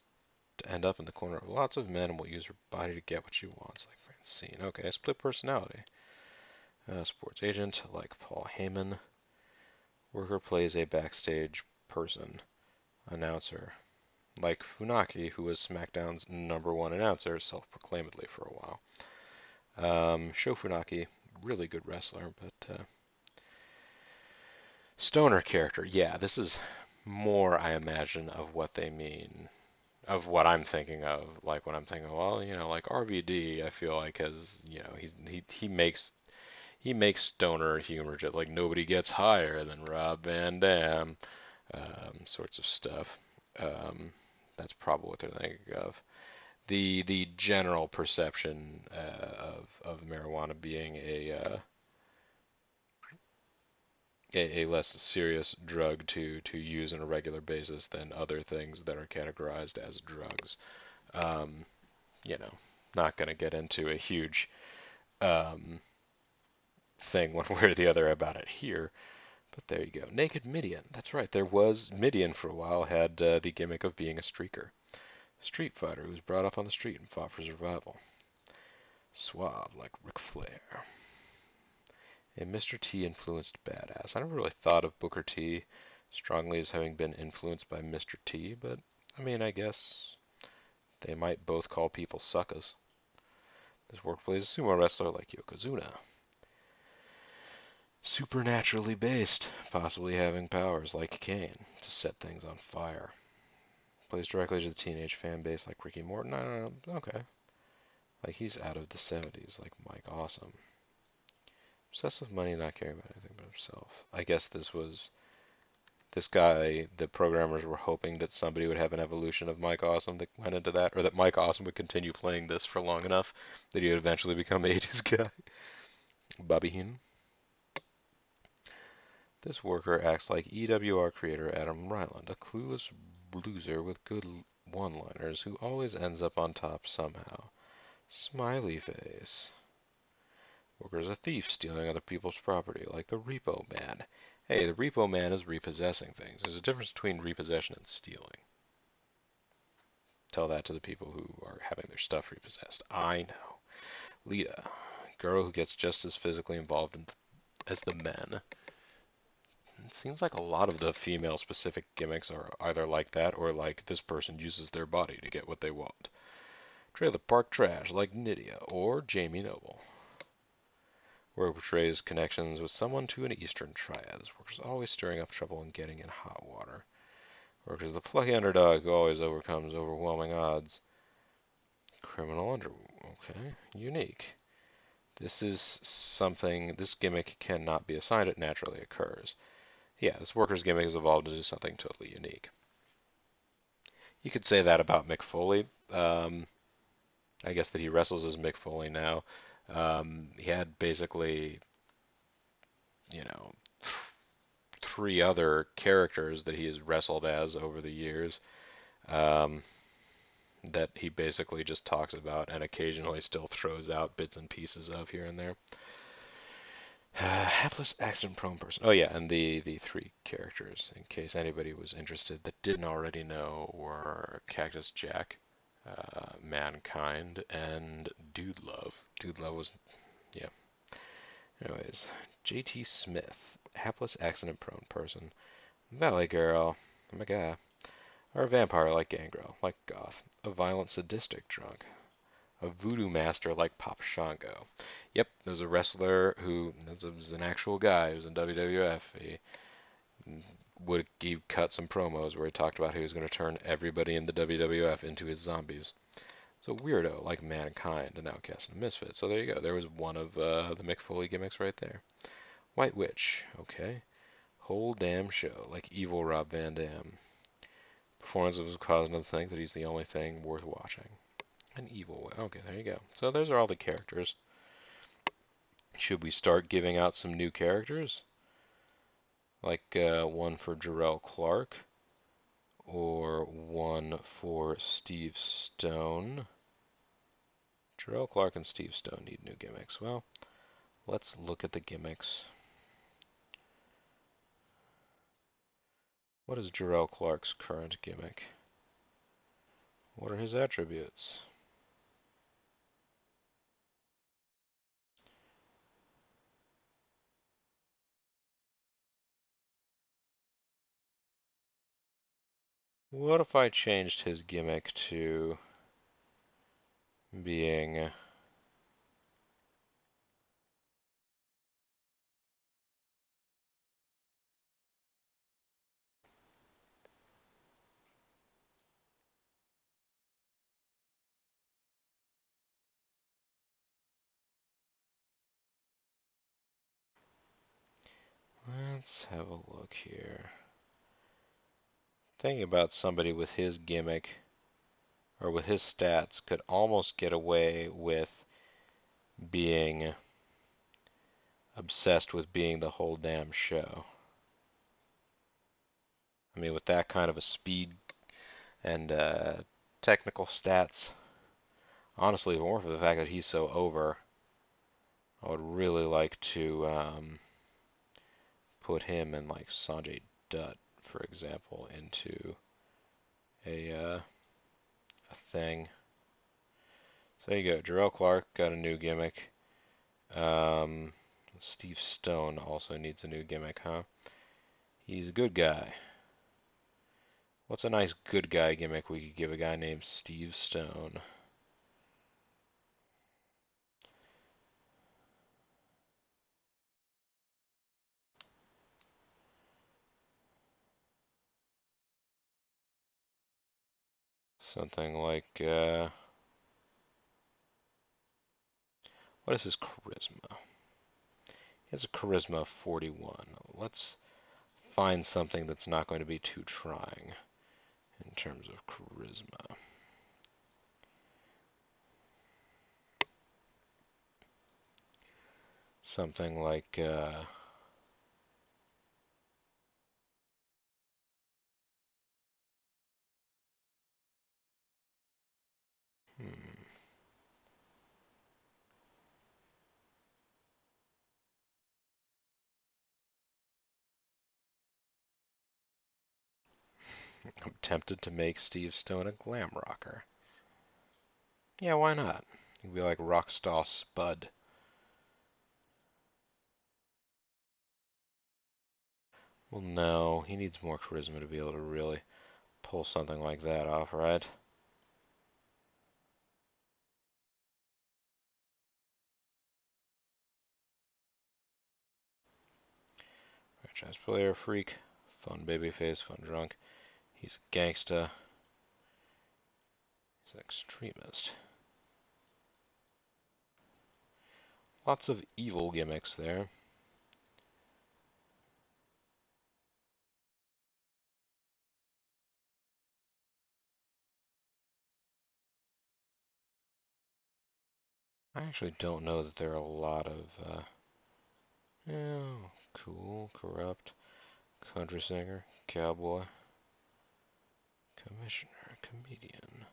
to end up in the corner of lots of men and will use her body to get what she wants, like Francine. Okay, split personality. Sports agent, like Paul Heyman. Worker plays a backstage person. Announcer, like Funaki, who was SmackDown's #1 announcer, self-proclaimedly for a while. Sho Funaki, really good wrestler, but stoner character. Yeah, this is more, I imagine, of what they mean, of what I'm thinking of. Like when I'm thinking, well, like RVD, I feel like he makes stoner humor just like nobody gets higher than Rob Van Dam, sorts of stuff. Um, that's probably what they're thinking of. The general perception of marijuana being a less serious drug to use on a regular basis than other things that are categorized as drugs. Um, you know, not going to get into a huge um, thing one way or the other about it here, but there you go. Naked Midian. That's right. There was Midian for a while, had the gimmick of being a streaker. Street fighter who was brought up on the street and fought for survival. Suave like Ric Flair. A Mr. T influenced badass. I never really thought of Booker T strongly as having been influenced by Mr. T, but I mean, I guess they might both call people suckers. This work plays a sumo wrestler like Yokozuna. Supernaturally based, possibly having powers like Kane to set things on fire. Plays directly to the teenage fan base like Ricky Morton. I don't know. Okay. Like he's out of the 70s, like Mike Awesome. Obsessed with money, not caring about anything but himself. I guess this guy, the programmers were hoping that somebody would have an evolution of Mike Awesome that went into that, or that Mike Awesome would continue playing this for long enough that he would eventually become the 80s guy. Bobby Heenan. This worker acts like EWR creator Adam Ryland, a clueless loser with good one-liners who always ends up on top somehow. Smiley face. Worker's a thief stealing other people's property, like the repo man. Hey, the repo man is repossessing things. There's a difference between repossession and stealing. Tell that to the people who are having their stuff repossessed. I know. Lita, girl who gets just as physically involved as the men. It seems like a lot of the female-specific gimmicks are either like that or like this person uses their body to get what they want. Trailer park trash like Nydia or Jamie Noble. Where portrays connections with someone to an Eastern triad. This worker's always stirring up trouble and getting in hot water. Worker's the plucky underdog who always overcomes overwhelming odds. Criminal under... Okay, unique. This is something... This gimmick cannot be assigned, it naturally occurs. Yeah, this worker's gimmick has evolved to do something totally unique. You could say that about Mick Foley. I guess that he wrestles as Mick Foley now. He had basically, you know, three other characters that he has wrestled as over the years um, that he basically just talks about and occasionally still throws out bits and pieces of here and there. Hapless accident-prone person. Oh yeah, and the three characters, in case anybody was interested that didn't already know, were Cactus Jack, Mankind, and Dude Love. Dude Love was, yeah. Anyways, JT Smith, hapless accident-prone person. Valley Girl, oh my god. Or a vampire like Gangrel, like Goth. A violent sadistic drunk. A voodoo master like Papa Shango. Yep, there's a wrestler who was an actual guy who was in WWF. He cut some promos where he talked about how he was going to turn everybody in the WWF into his zombies. So weirdo like Mankind, an Outcast and a Misfit. So there you go. There was one of the Mick Foley gimmicks right there. White Witch, okay. Whole damn show, like evil Rob Van Dam. Performances was causing him to think that he's the only thing worth watching. An evil way. Okay, there you go. So those are all the characters. Should we start giving out some new characters? Like one for Jarrell Clark or one for Steve Stone. Jarrell Clark and Steve Stone need new gimmicks. Well, let's look at the gimmicks. What is Jarrell Clark's current gimmick? What are his attributes? What if I changed his gimmick to being let's have a look here. Thinking about somebody with his gimmick or with his stats could almost get away with being obsessed with being the whole damn show. I mean, with that kind of a speed and technical stats, honestly, more for the fact that he's so over, I would really like to put him and like Sanjay Dutt, for example, into a thing. So there you go. Jarrell Clark got a new gimmick. Steve Stone also needs a new gimmick, huh? He's a good guy. What's a nice good guy gimmick we could give a guy named Steve Stone? Something like, what is his charisma? He has a charisma of 41. Let's find something that's not going to be too trying in terms of charisma. Something like, hmm, I'm tempted to make Steve Stone a glam rocker. Yeah, why not? He'd be like Rockstar Spud. Well, no, he needs more charisma to be able to really pull something like that off, right? Franchise player, freak, fun babyface, fun drunk. He's a gangsta. He's an extremist. Lots of evil gimmicks there. I actually don't know that there are a lot of, yeah, cool, corrupt, country singer, cowboy, commissioner, comedian.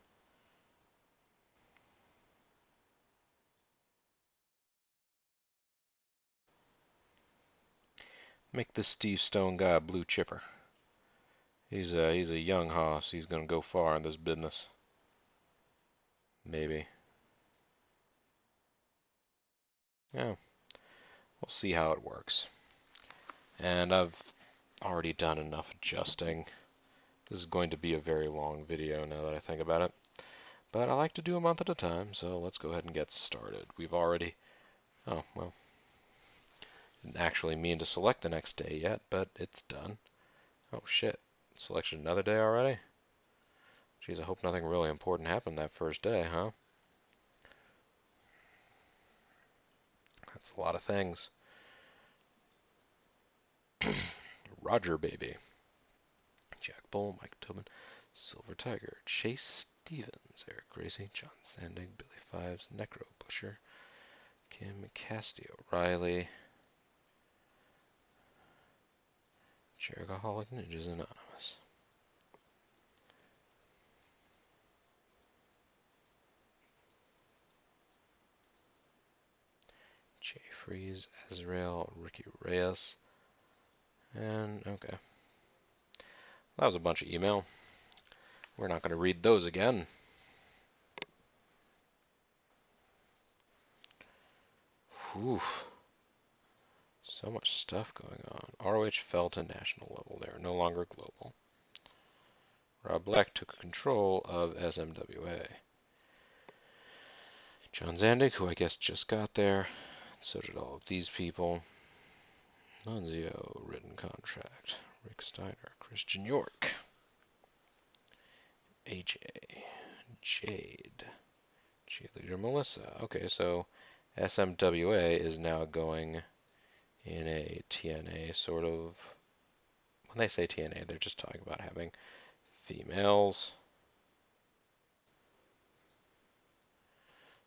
Make this Steve Stone guy a blue chipper. He's a young hoss. He's gonna go far in this business. Maybe. Yeah, we'll see how it works. And I've already done enough adjusting. This is going to be a very long video now that I think about it. But I like to do a month at a time, so let's go ahead and get started. We've already... Oh, well. Didn't actually mean to select the next day yet, but it's done. Oh, shit. Selected another day already? Geez, I hope nothing really important happened that first day, huh? That's a lot of things. Roger Baby. Jack Bull, Mike Tobin, Silver Tiger, Chase Stevens, Eric Gracie, John Sandig, Billy Fives, Necro Busher, Kim Castillo, Riley, Cherokaholic Ninjas Anonymous. Jay Freeze, Azrael, Ricky Reyes, and okay. That was a bunch of email. We're not going to read those again. Whew. So much stuff going on. ROH fell to national level. They are no longer global. Rob Black took control of SMWA. John Zandig, who I guess just got there. So did all of these people. Nunzio, written contract. Rick Steiner, Christian York. AJ, Jade, cheerleader Melissa. Okay, so SMWA is now going in a TNA sort of. When they say TNA, they're just talking about having females.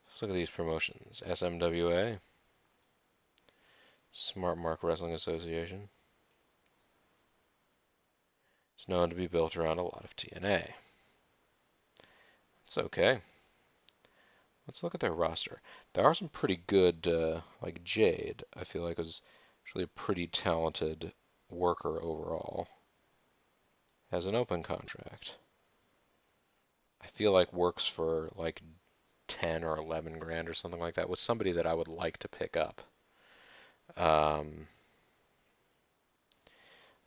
Let's look at these promotions. SMWA, Smart Mark Wrestling Association. It's known to be built around a lot of TNA. It's okay. Let's look at their roster. There are some pretty good, like Jade, I feel like is actually a pretty talented worker overall. Has an open contract. I feel like works for like 10 or 11 grand or something like that with somebody that I would like to pick up.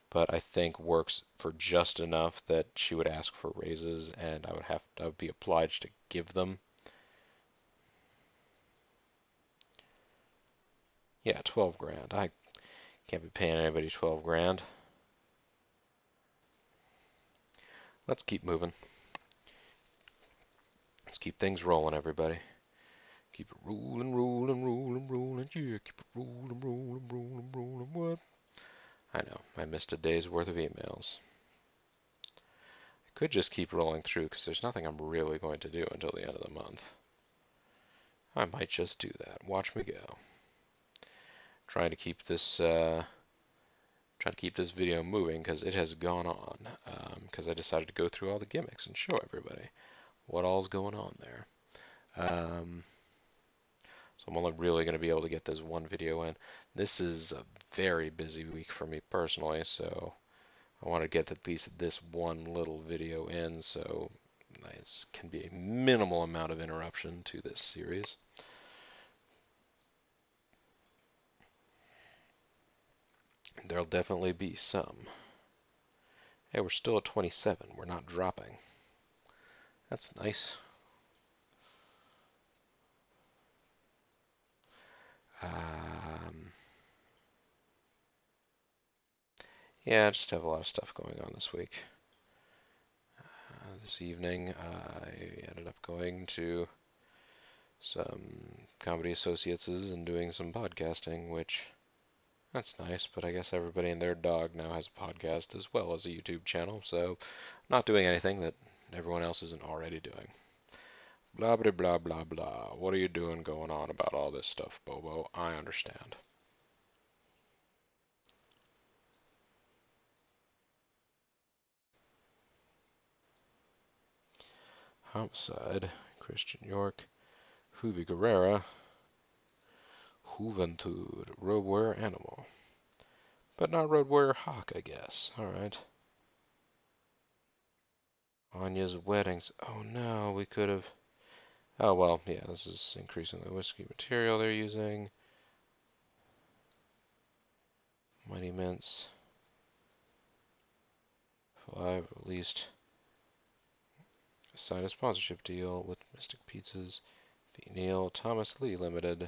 But I think works for just enough that she would ask for raises and I would be obliged to give them. Yeah, 12 grand. I can't be paying anybody 12 grand. Let's keep moving. Let's keep things rolling, everybody. Keep it rolling, rolling, rolling, rolling. Yeah, keep it rolling, rolling, rolling, I missed a day's worth of emails. I could just keep rolling through because there's nothing I'm really going to do until the end of the month. I might just do that. Watch me go. Trying to keep this video moving because it has gone on. Because I decided to go through all the gimmicks and show everybody what all's going on there. So I'm only really going to be able to get this one video in. This is a very busy week for me personally, so I want to get at least this one little video in so there can be a minimal amount of interruption to this series. There'll definitely be some. Hey, we're still at 27. We're not dropping. That's nice. Yeah, I just have a lot of stuff going on this week. This evening, I ended up going to some comedy associates and doing some podcasting, which that's nice, but I guess everybody and their dog now has a podcast as well as a YouTube channel, so I'm not doing anything that everyone else isn't already doing. Blah, blah, blah, blah, blah. What are you doing going on about all this stuff, Bobo? I understand. Homicide, Christian York, Huvi Guerrera, Juventud, Road Warrior Animal. But not Road Warrior Hawk, I guess. Alright. Anya's weddings. Oh no, we could have... Oh well, yeah, this is increasing the whiskey material they're using. Mighty Mints. 5 released. Signed a sponsorship deal with Mystic Pizzas. The Neil Thomas Lee Limited.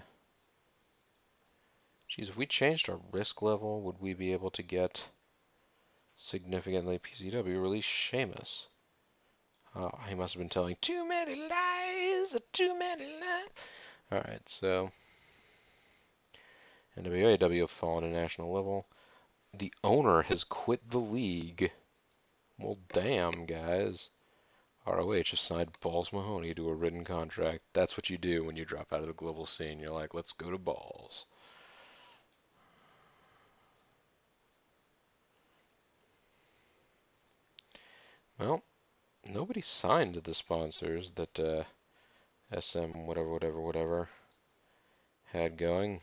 Geez, if we changed our risk level, would we be able to get significantly PCW release Sheamus? Oh, he must have been telling too many lies, too many lies. Alright, so NWAW have fallen to national level. The owner has quit the league. Well, damn, guys. ROH has signed Balls Mahoney to a written contract. That's what you do when you drop out of the global scene. You're like, let's go to Balls. Well, nobody signed the sponsors that SM whatever had going.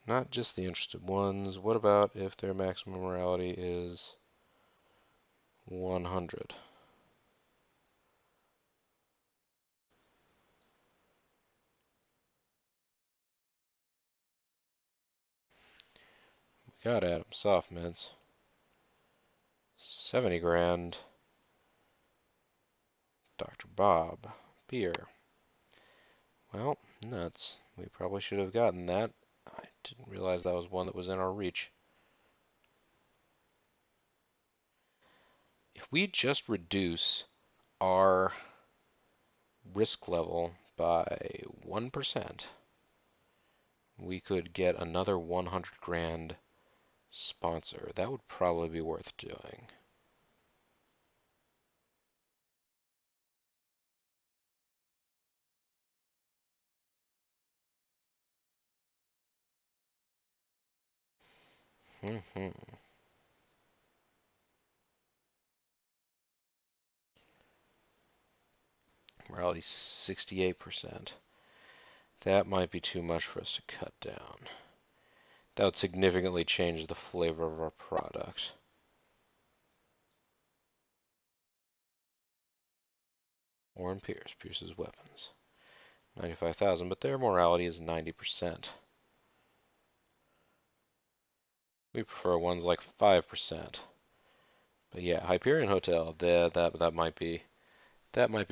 Not just the interested ones. What about if their maximum morality is 100? We got Adam Soft Mints. 70 grand. Dr. Bob. Beer. Well, nuts. We probably should have gotten that. I didn't realize that was one that was in our reach. If we just reduce our risk level by 1%, we could get another 100 grand sponsor. That would probably be worth doing. Morality 68%. That might be too much for us to cut down. That would significantly change the flavor of our product. Warren Pierce, Pierce's weapons. 95,000, but their morality is 90%. We prefer ones like 5%. But yeah, Hyperion Hotel, that might be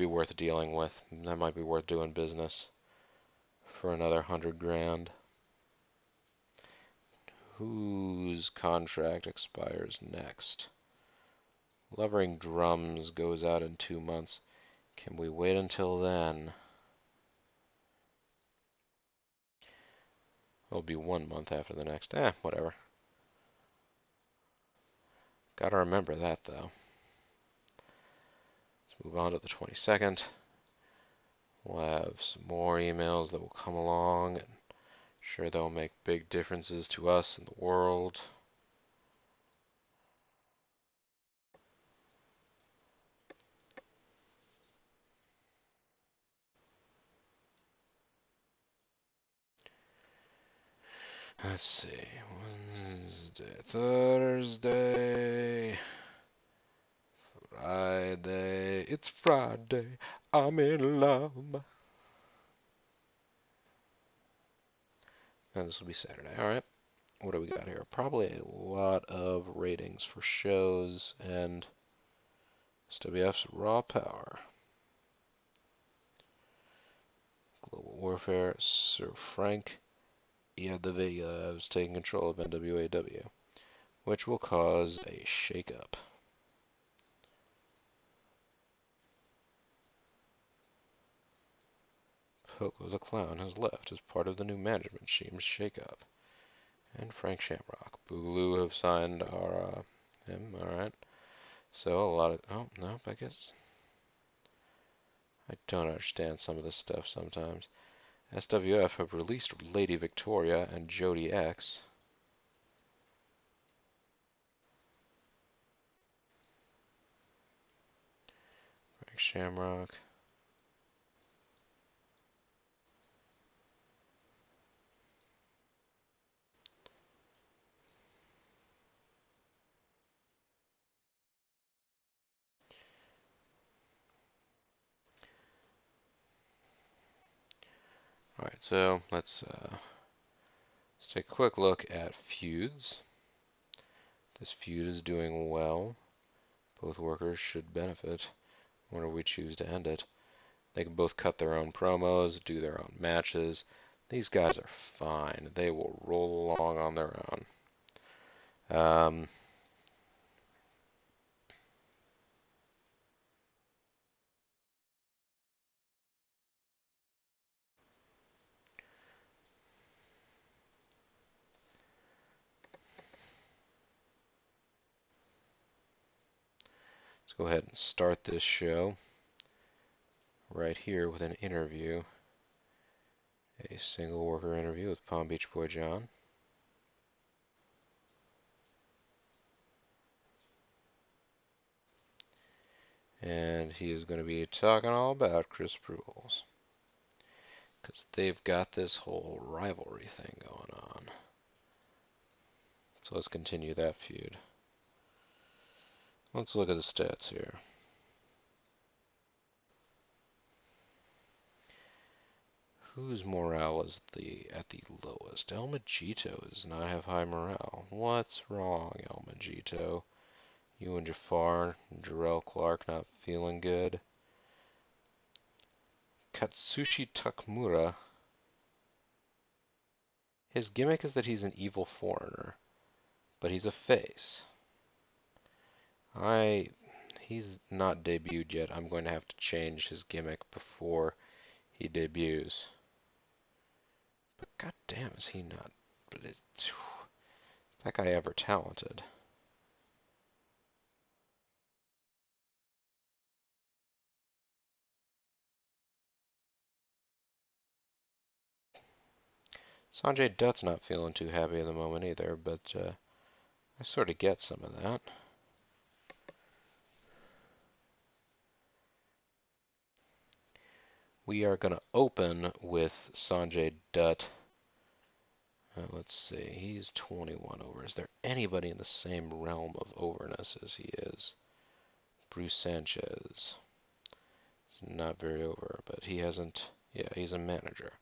worth dealing with. That might be worth doing business for another 100 grand. Whose contract expires next? Lovering Drums goes out in 2 months. Can we wait until then? It'll be 1 month after the next. Whatever. Gotta remember that, though. Let's move on to the 22nd. We'll have some more emails that will come along, and sure they'll make big differences to us and the world. Let's see. Wednesday, Thursday, Friday. It's Friday. I'm in love. And this will be Saturday. All right. What do we got here? Probably a lot of ratings for shows and SWF's Raw Power. Global Warfare. Sir Frank Iadavia is taking control of NWAW, which will cause a shakeup. Poco the Clown has left as part of the new management team's shakeup. And Frank Shamrock. Boogaloo have signed him, alright. So a lot of, oh, no, I guess. I don't understand some of this stuff sometimes. SWF have released Lady Victoria and Jody X. Frank Shamrock. Alright, so let's take a quick look at feuds. This feud is doing well. Both workers should benefit whenever we choose to end it. They can both cut their own promos, do their own matches. These guys are fine. They will roll along on their own. Let's go ahead and start this show right here with an interview. A single worker interview with Palm Beach Boy John. And he is going to be talking all about Chris Prules, because they've got this whole rivalry thing going on. So let's continue that feud. Let's look at the stats here. Whose morale is at the lowest? El Magito does not have high morale. What's wrong, El Magito? You and Jafar and Jarrell Clark not feeling good. Katsushi Takamura. His gimmick is that he's an evil foreigner, but he's a face. He's not debuted yet. I'm going to have to change his gimmick before he debuts. But goddamn, is he not? But is that guy ever talented? Sanjay Dutt's not feeling too happy at the moment either, but I sort of get some of that. We are going to open with Sanjay Dutt. Let's see, he's 21 over. Is there anybody in the same realm of overness as he is? Bruce Sanchez. He's not very over, but he hasn't. Yeah, he's a manager.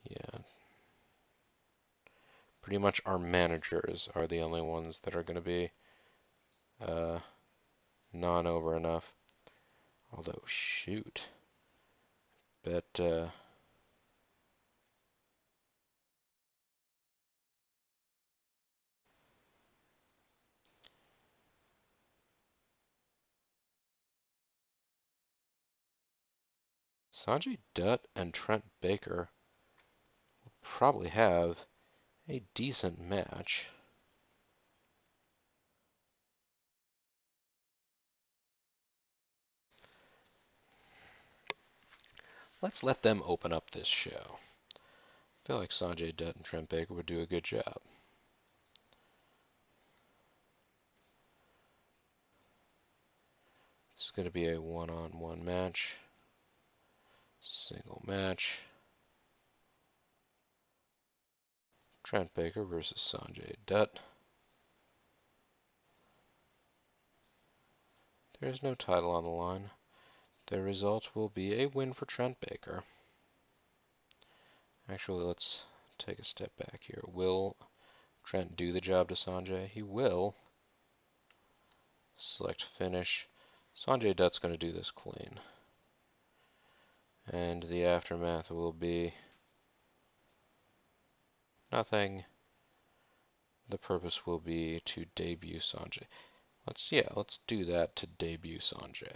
Yeah. Pretty much our managers are the only ones that are going to be non-over enough. Although, shoot. Bet, Sanjay Dutt and Trent Baker will probably have a decent match. Let's let them open up this show. I feel like Sanjay Dutt and Trent Baker would do a good job. This is going to be a one-on-one match. Single match. Trent Baker versus Sanjay Dutt. There is no title on the line. The result will be a win for Trent Baker. Actually, let's take a step back here. Will Trent do the job to Sanjay? He will. Select finish. Sanjay Dutt's going to do this clean. And the aftermath will be nothing. The purpose will be to debut Sanjay. Let's do that to debut Sanjay.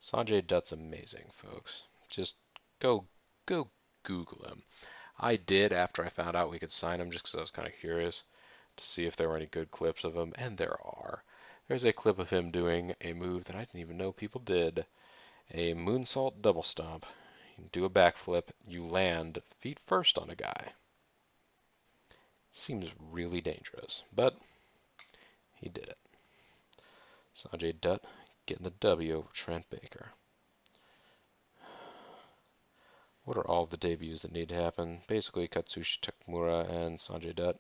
Sanjay Dutt's amazing, folks. Just go Google him. I did after I found out we could sign him just because I was kind of curious to see if there were any good clips of him, and there are. There's a clip of him doing a move that I didn't even know people did. A moonsault double stomp. You do a backflip, you land feet first on a guy. Seems really dangerous, but he did it. Sanjay Dutt getting the W over Trent Baker. What are all the debuts that need to happen? Basically, Katsushi Takamura and Sanjay Dutt.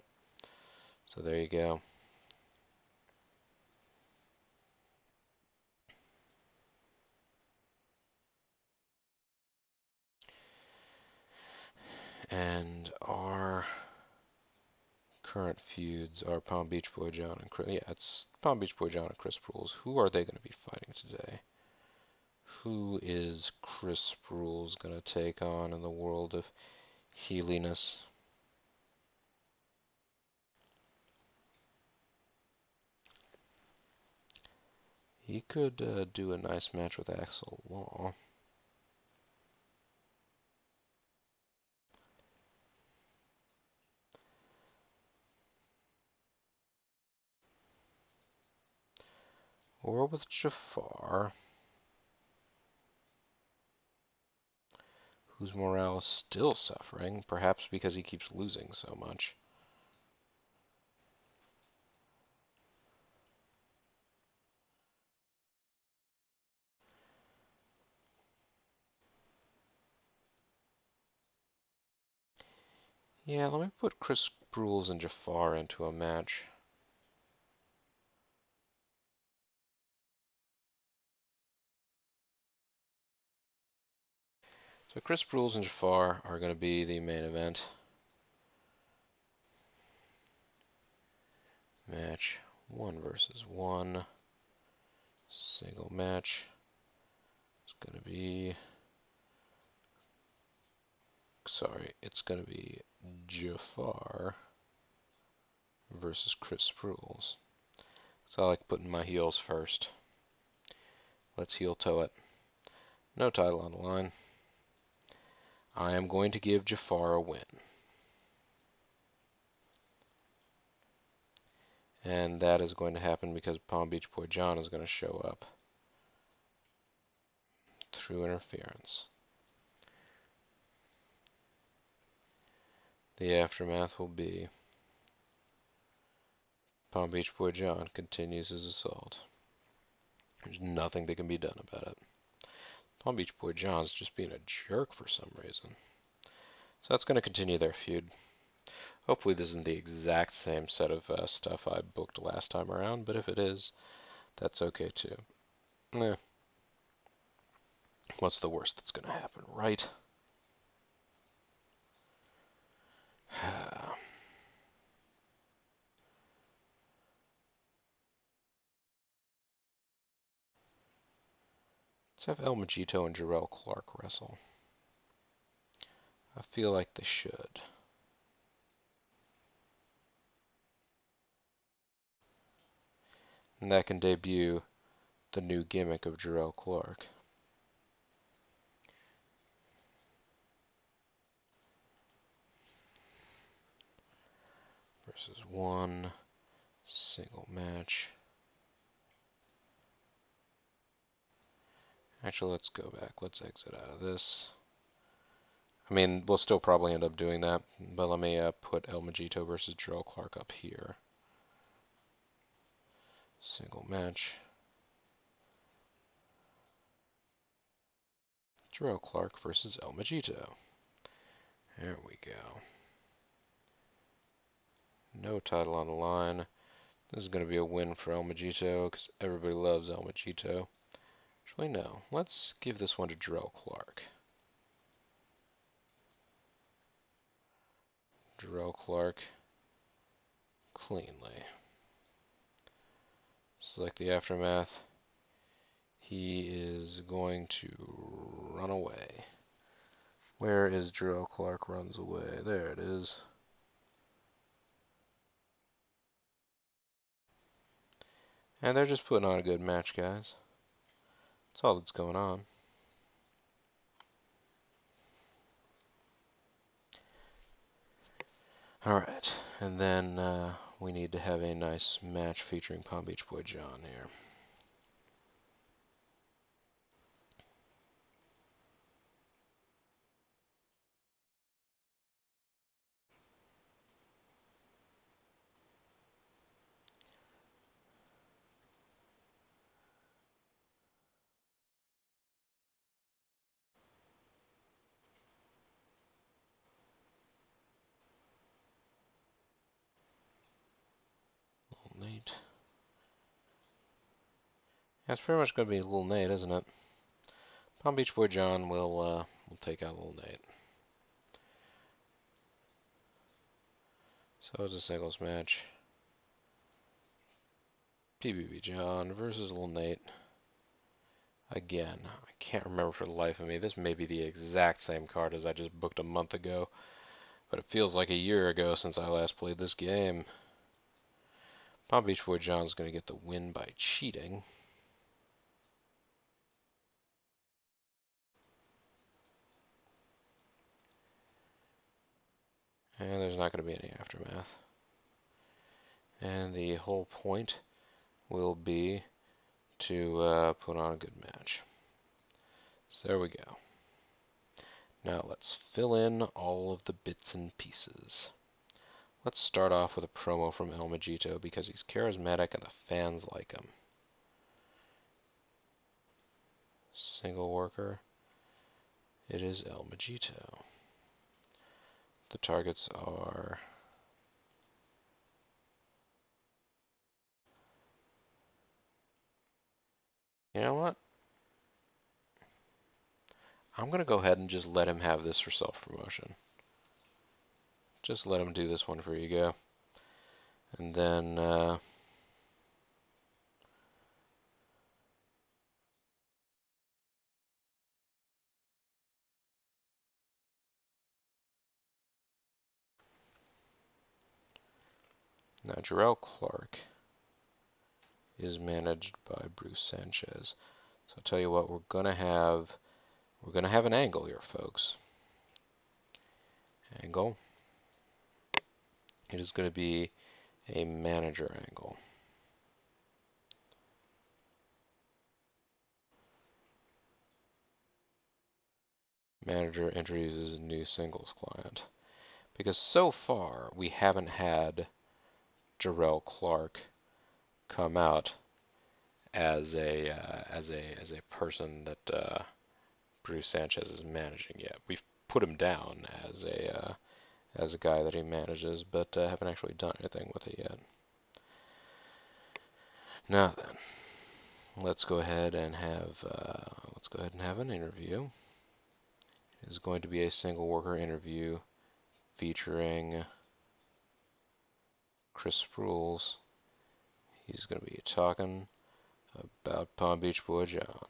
So there you go. And our current feuds are Palm Beach Boy John and Chris. Yeah, it's Palm Beach Boy John and Chris Sprules. Who are they going to be fighting today? Who is Chris Sprules going to take on in the world of healiness? He could do a nice match with Axel Law. Or with Jafar, whose morale is still suffering, perhaps because he keeps losing so much. Yeah, let me put Chris Sprules and Jafar into a match. So Chris Sprules and Jafar are going to be the main event. Match 1 versus 1. Single match. It's going to be... Sorry, it's going to be Jafar versus Chris Sprules. So I like putting my heels first. Let's heel toe it. No title on the line. I am going to give Jafar a win. And that is going to happen because Palm Beach Boy John is going to show up through interference. The aftermath will be Palm Beach Boy John continues his assault. There's nothing that can be done about it. Palm Beach Boy John's just being a jerk for some reason. So that's going to continue their feud. Hopefully this isn't the exact same set of stuff I booked last time around, but if it is, that's okay too. Eh. What's the worst that's going to happen, right? Let's have El Majito and Jarrell Clark wrestle. I feel like they should. And that can debut the new gimmick of Jarrell Clark. Versus one single match. Actually, let's go back. Let's exit out of this. I mean, we'll still probably end up doing that, but let me put El Majito versus Jarrell Clark up here. Single match. Jarrell Clark versus El Majito. There we go. No title on the line. This is going to be a win for El Majito because everybody loves El Majito. Actually, no. Let's give this one to Jarrell Clark. Jarrell Clark cleanly. Select the aftermath. He is going to run away. Where is Jarrell Clark runs away? There it is. And they're just putting on a good match, guys. That's all that's going on. Alright, and then we need to have a nice match featuring Palm Beach Boy John here. Little Nate. That's pretty much going to be Little Nate, isn't it? Palm Beach Boy John will take out Little Nate. So it's a singles match. PBB John versus Little Nate. Again, I can't remember for the life of me. This may be the exact same card as I just booked a month ago, but it feels like a year ago since I last played this game. Palm Beach Boy John's going to get the win by cheating. And there's not going to be any aftermath. And the whole point will be to put on a good match. So there we go. Now let's fill in all of the bits and pieces. Let's start off with a promo from El Majito because he's charismatic and the fans like him. Single worker. It is El Majito. The targets are you know what? I'm going to go ahead and just let him have this for self-promotion. Just let him do this one for you go. And then now Jarrell Clark is managed by Bruce Sanchez. So I'll tell you what, we're gonna have an angle here, folks. Angle. It is going to be a manager angle. Manager introduces a new singles client. Because so far we haven't had Jarrell Clark come out as a person that Bruce Sanchez is managing yet. We've put him down as a guy that he manages, but haven't actually done anything with it yet. Now then, let's go ahead and have an interview. It is going to be a single worker interview featuring Chris Sproul's. He's going to be talking about Palm Beach Boy John.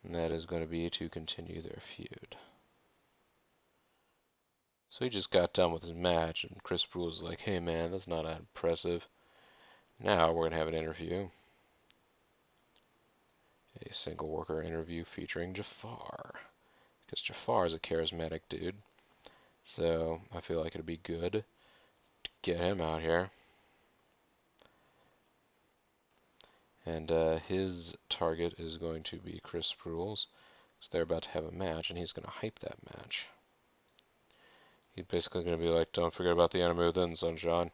And that is going to be to continue their feud. So he just got done with his match, and Chris Brule was like, hey man, that's not that impressive. Now we're going to have an interview. A single worker interview featuring Jafar. Because Jafar is a charismatic dude. So I feel like it'd be good to get him out here. And his target is going to be Chris Brules. So they're about to have a match, and he's going to hype that match. He's basically going to be like, don't forget about the enemy within, sunshine.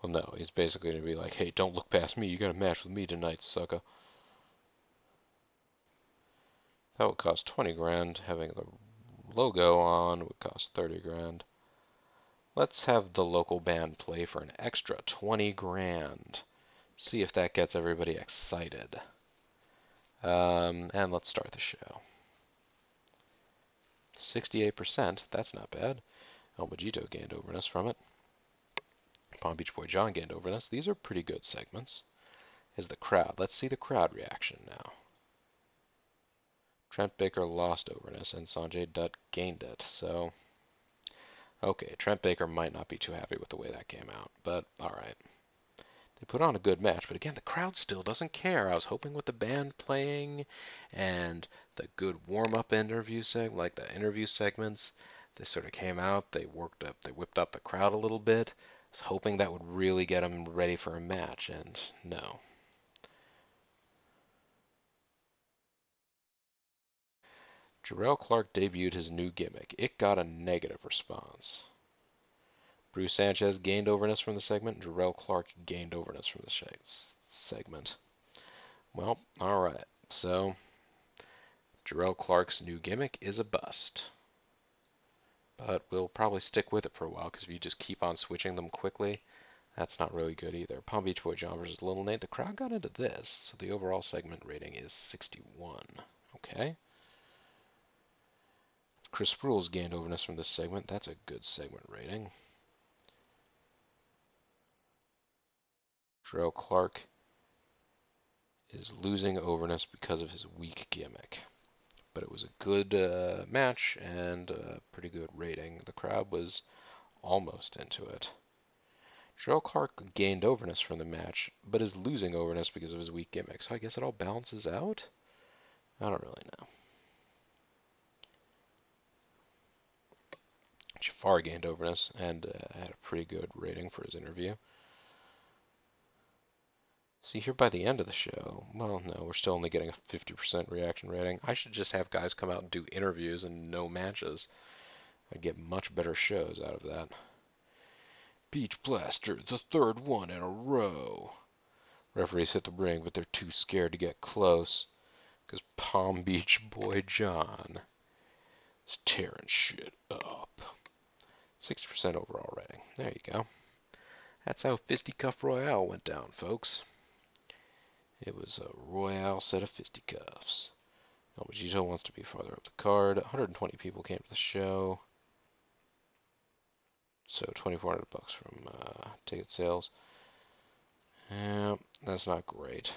Well, no, he's basically going to be like, hey, don't look past me. You got a match with me tonight, sucker. That would cost 20 grand. Having the logo on would cost 30 grand. Let's have the local band play for an extra 20 grand. See if that gets everybody excited. And let's start the show. 68%, that's not bad. El Mojito gained overness from it. Palm Beach Boy John gained overness. These are pretty good segments. Is the crowd. Let's see the crowd reaction now. Trent Baker lost overness and Sanjay Dutt gained it. So, okay, Trent Baker might not be too happy with the way that came out, but alright. They put on a good match, but again, the crowd still doesn't care. I was hoping with the band playing and the good warm-up interview like the interview segments, they sort of came out, they whipped up the crowd a little bit. I was hoping that would really get them ready for a match, and no. Jarrell Clark debuted his new gimmick. It got a negative response. Bruce Sanchez gained overness from the segment. Jarrell Clark gained overness from the segment. Well, alright. So, Jarrell Clark's new gimmick is a bust. But we'll probably stick with it for a while, because if you just keep on switching them quickly, that's not really good either. Palm Beach Boy John versus Little Nate. The crowd got into this, so the overall segment rating is 61. Okay. Chris Brules gained overness from this segment. That's a good segment rating. Jarrell Clark is losing overness because of his weak gimmick. But it was a good match and a pretty good rating. The crowd was almost into it. Jarrell Clark gained overness from the match, but is losing overness because of his weak gimmick. So I guess it all balances out? I don't really know. Jafar gained overness and had a pretty good rating for his interview. See, here by the end of the show, well, no, we're still only getting a 50% reaction rating. I should just have guys come out and do interviews and no matches. I'd get much better shows out of that. Beach Blaster, the third one in a row. Referees hit the ring, but they're too scared to get close because Palm Beach Boy John is tearing shit up. 60% overall rating. There you go. That's how Fisticuff Royale went down, folks. It was a royale set of fisticuffs. El Mojito wants to be farther up the card. 120 people came to the show. So $2,400 from ticket sales. Yeah, that's not great.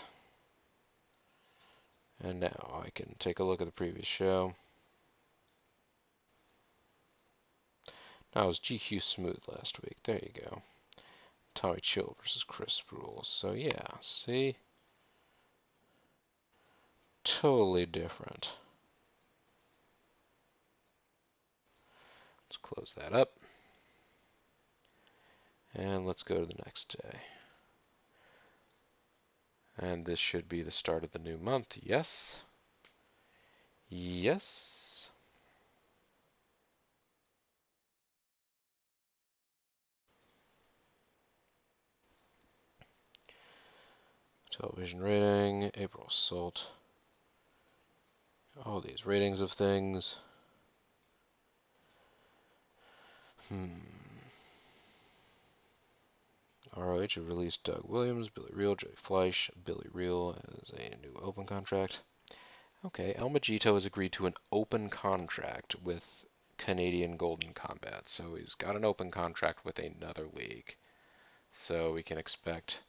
And now I can take a look at the previous show. Now it was GQ Smooth last week. There you go. Tommy Chill versus Chris Brules. So yeah, see? Totally different. Let's close that up. And let's go to the next day. And this should be the start of the new month. Yes. Yes. Television rating, April Assault. All these ratings of things. ROH have released Doug Williams, Billy Real, Jay Fleisch, Billy Real as a new open contract. Okay, El Mojito has agreed to an open contract with Canadian Golden Combat. So he's got an open contract with another league. So we can expect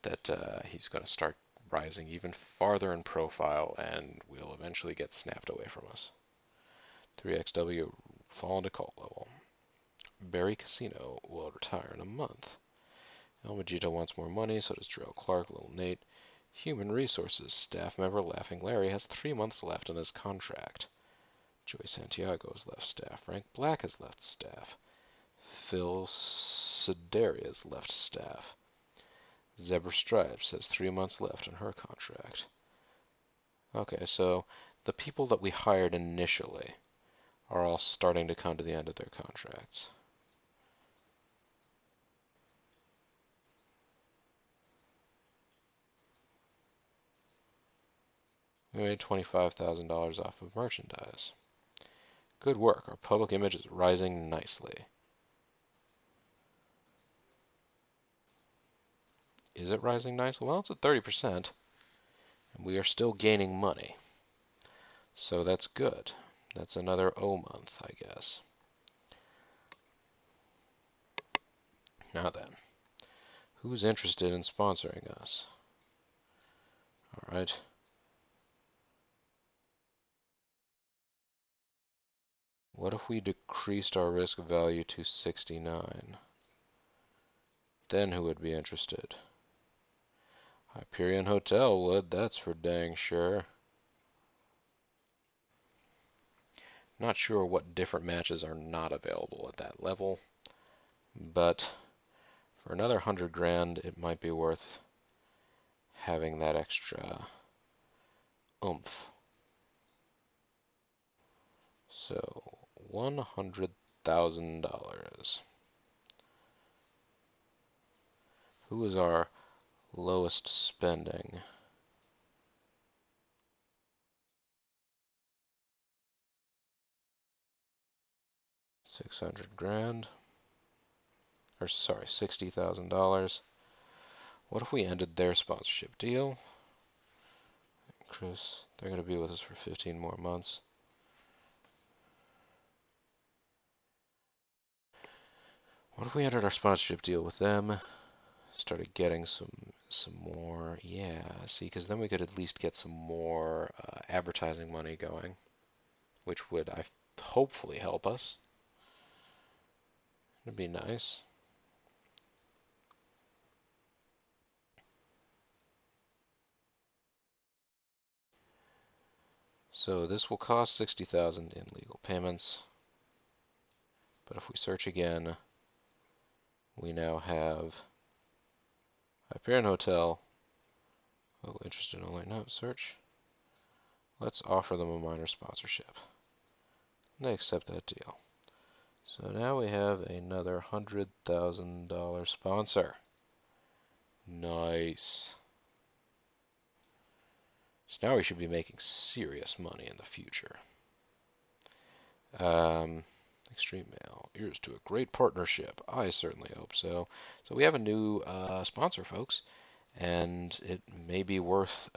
that he's going to start rising even farther in profile and will eventually get snapped away from us. 3XW fall into cult level. Barry Casino will retire in a month. El Majito wants more money, so does Darrell Clark, Little Nate. Human Resources staff member Laughing Larry has 3 months left on his contract. Joey Santiago has left staff. Frank Black has left staff. Phil Sedaria has left staff. Zebra Stripes has 3 months left on her contract. Okay, so the people that we hired initially are all starting to come to the end of their contracts. We made $25,000 off of merchandise. Good work. Our public image is rising nicely. Is it rising nicely? Well, it's at 30%, and we are still gaining money. So that's good. That's another O month, I guess. Now then, who's interested in sponsoring us? All right. What if we decreased our risk value to 69? Then who would be interested? Hyperion Hotel would, that's for dang sure. Not sure what different matches are not available at that level, but for another 100 grand, it might be worth having that extra oomph. So, $100,000. Who is our lowest spending? $600,000. Or sorry, $60,000. What if we ended their sponsorship deal? Chris, they're going to be with us for 15 more months. What if we ended our sponsorship deal with them? Started getting some more, yeah, see, because then we could at least get some more advertising money going, which would hopefully help us. It'd be nice. So this will cost 60,000 in legal payments, but if we search again, we now have Hyperion Hotel. Oh, interested only. No, search. Let's offer them a minor sponsorship. They accept that deal. So now we have another $100,000 sponsor. Nice. So now we should be making serious money in the future. Extreme Mail. Here's to a great partnership. I certainly hope so. So we have a new sponsor, folks, and it may be worth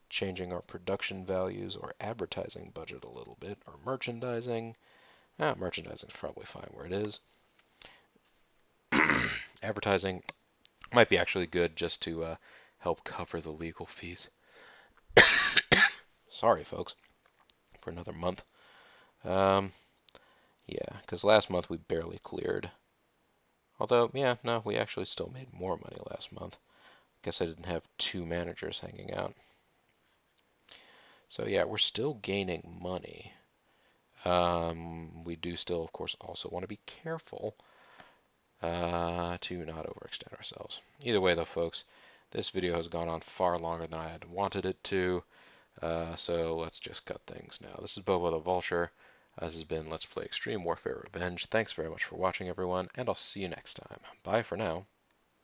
changing our production values or advertising budget a little bit, or merchandising. Merchandising is probably fine where it is. Advertising might be actually good just to help cover the legal fees. Sorry, folks, for another month. Yeah, because last month we barely cleared. Although, yeah, no, we actually still made more money last month. Guess I didn't have 2 managers hanging out. So yeah, we're still gaining money. We do still, of course, also want to be careful to not overextend ourselves. Either way, though, folks, this video has gone on far longer than I had wanted it to. So let's just cut things now. This is Bobo the Vulture. This has been Let's Play Extreme Warfare Revenge. Thanks very much for watching, everyone, and I'll see you next time. Bye for now.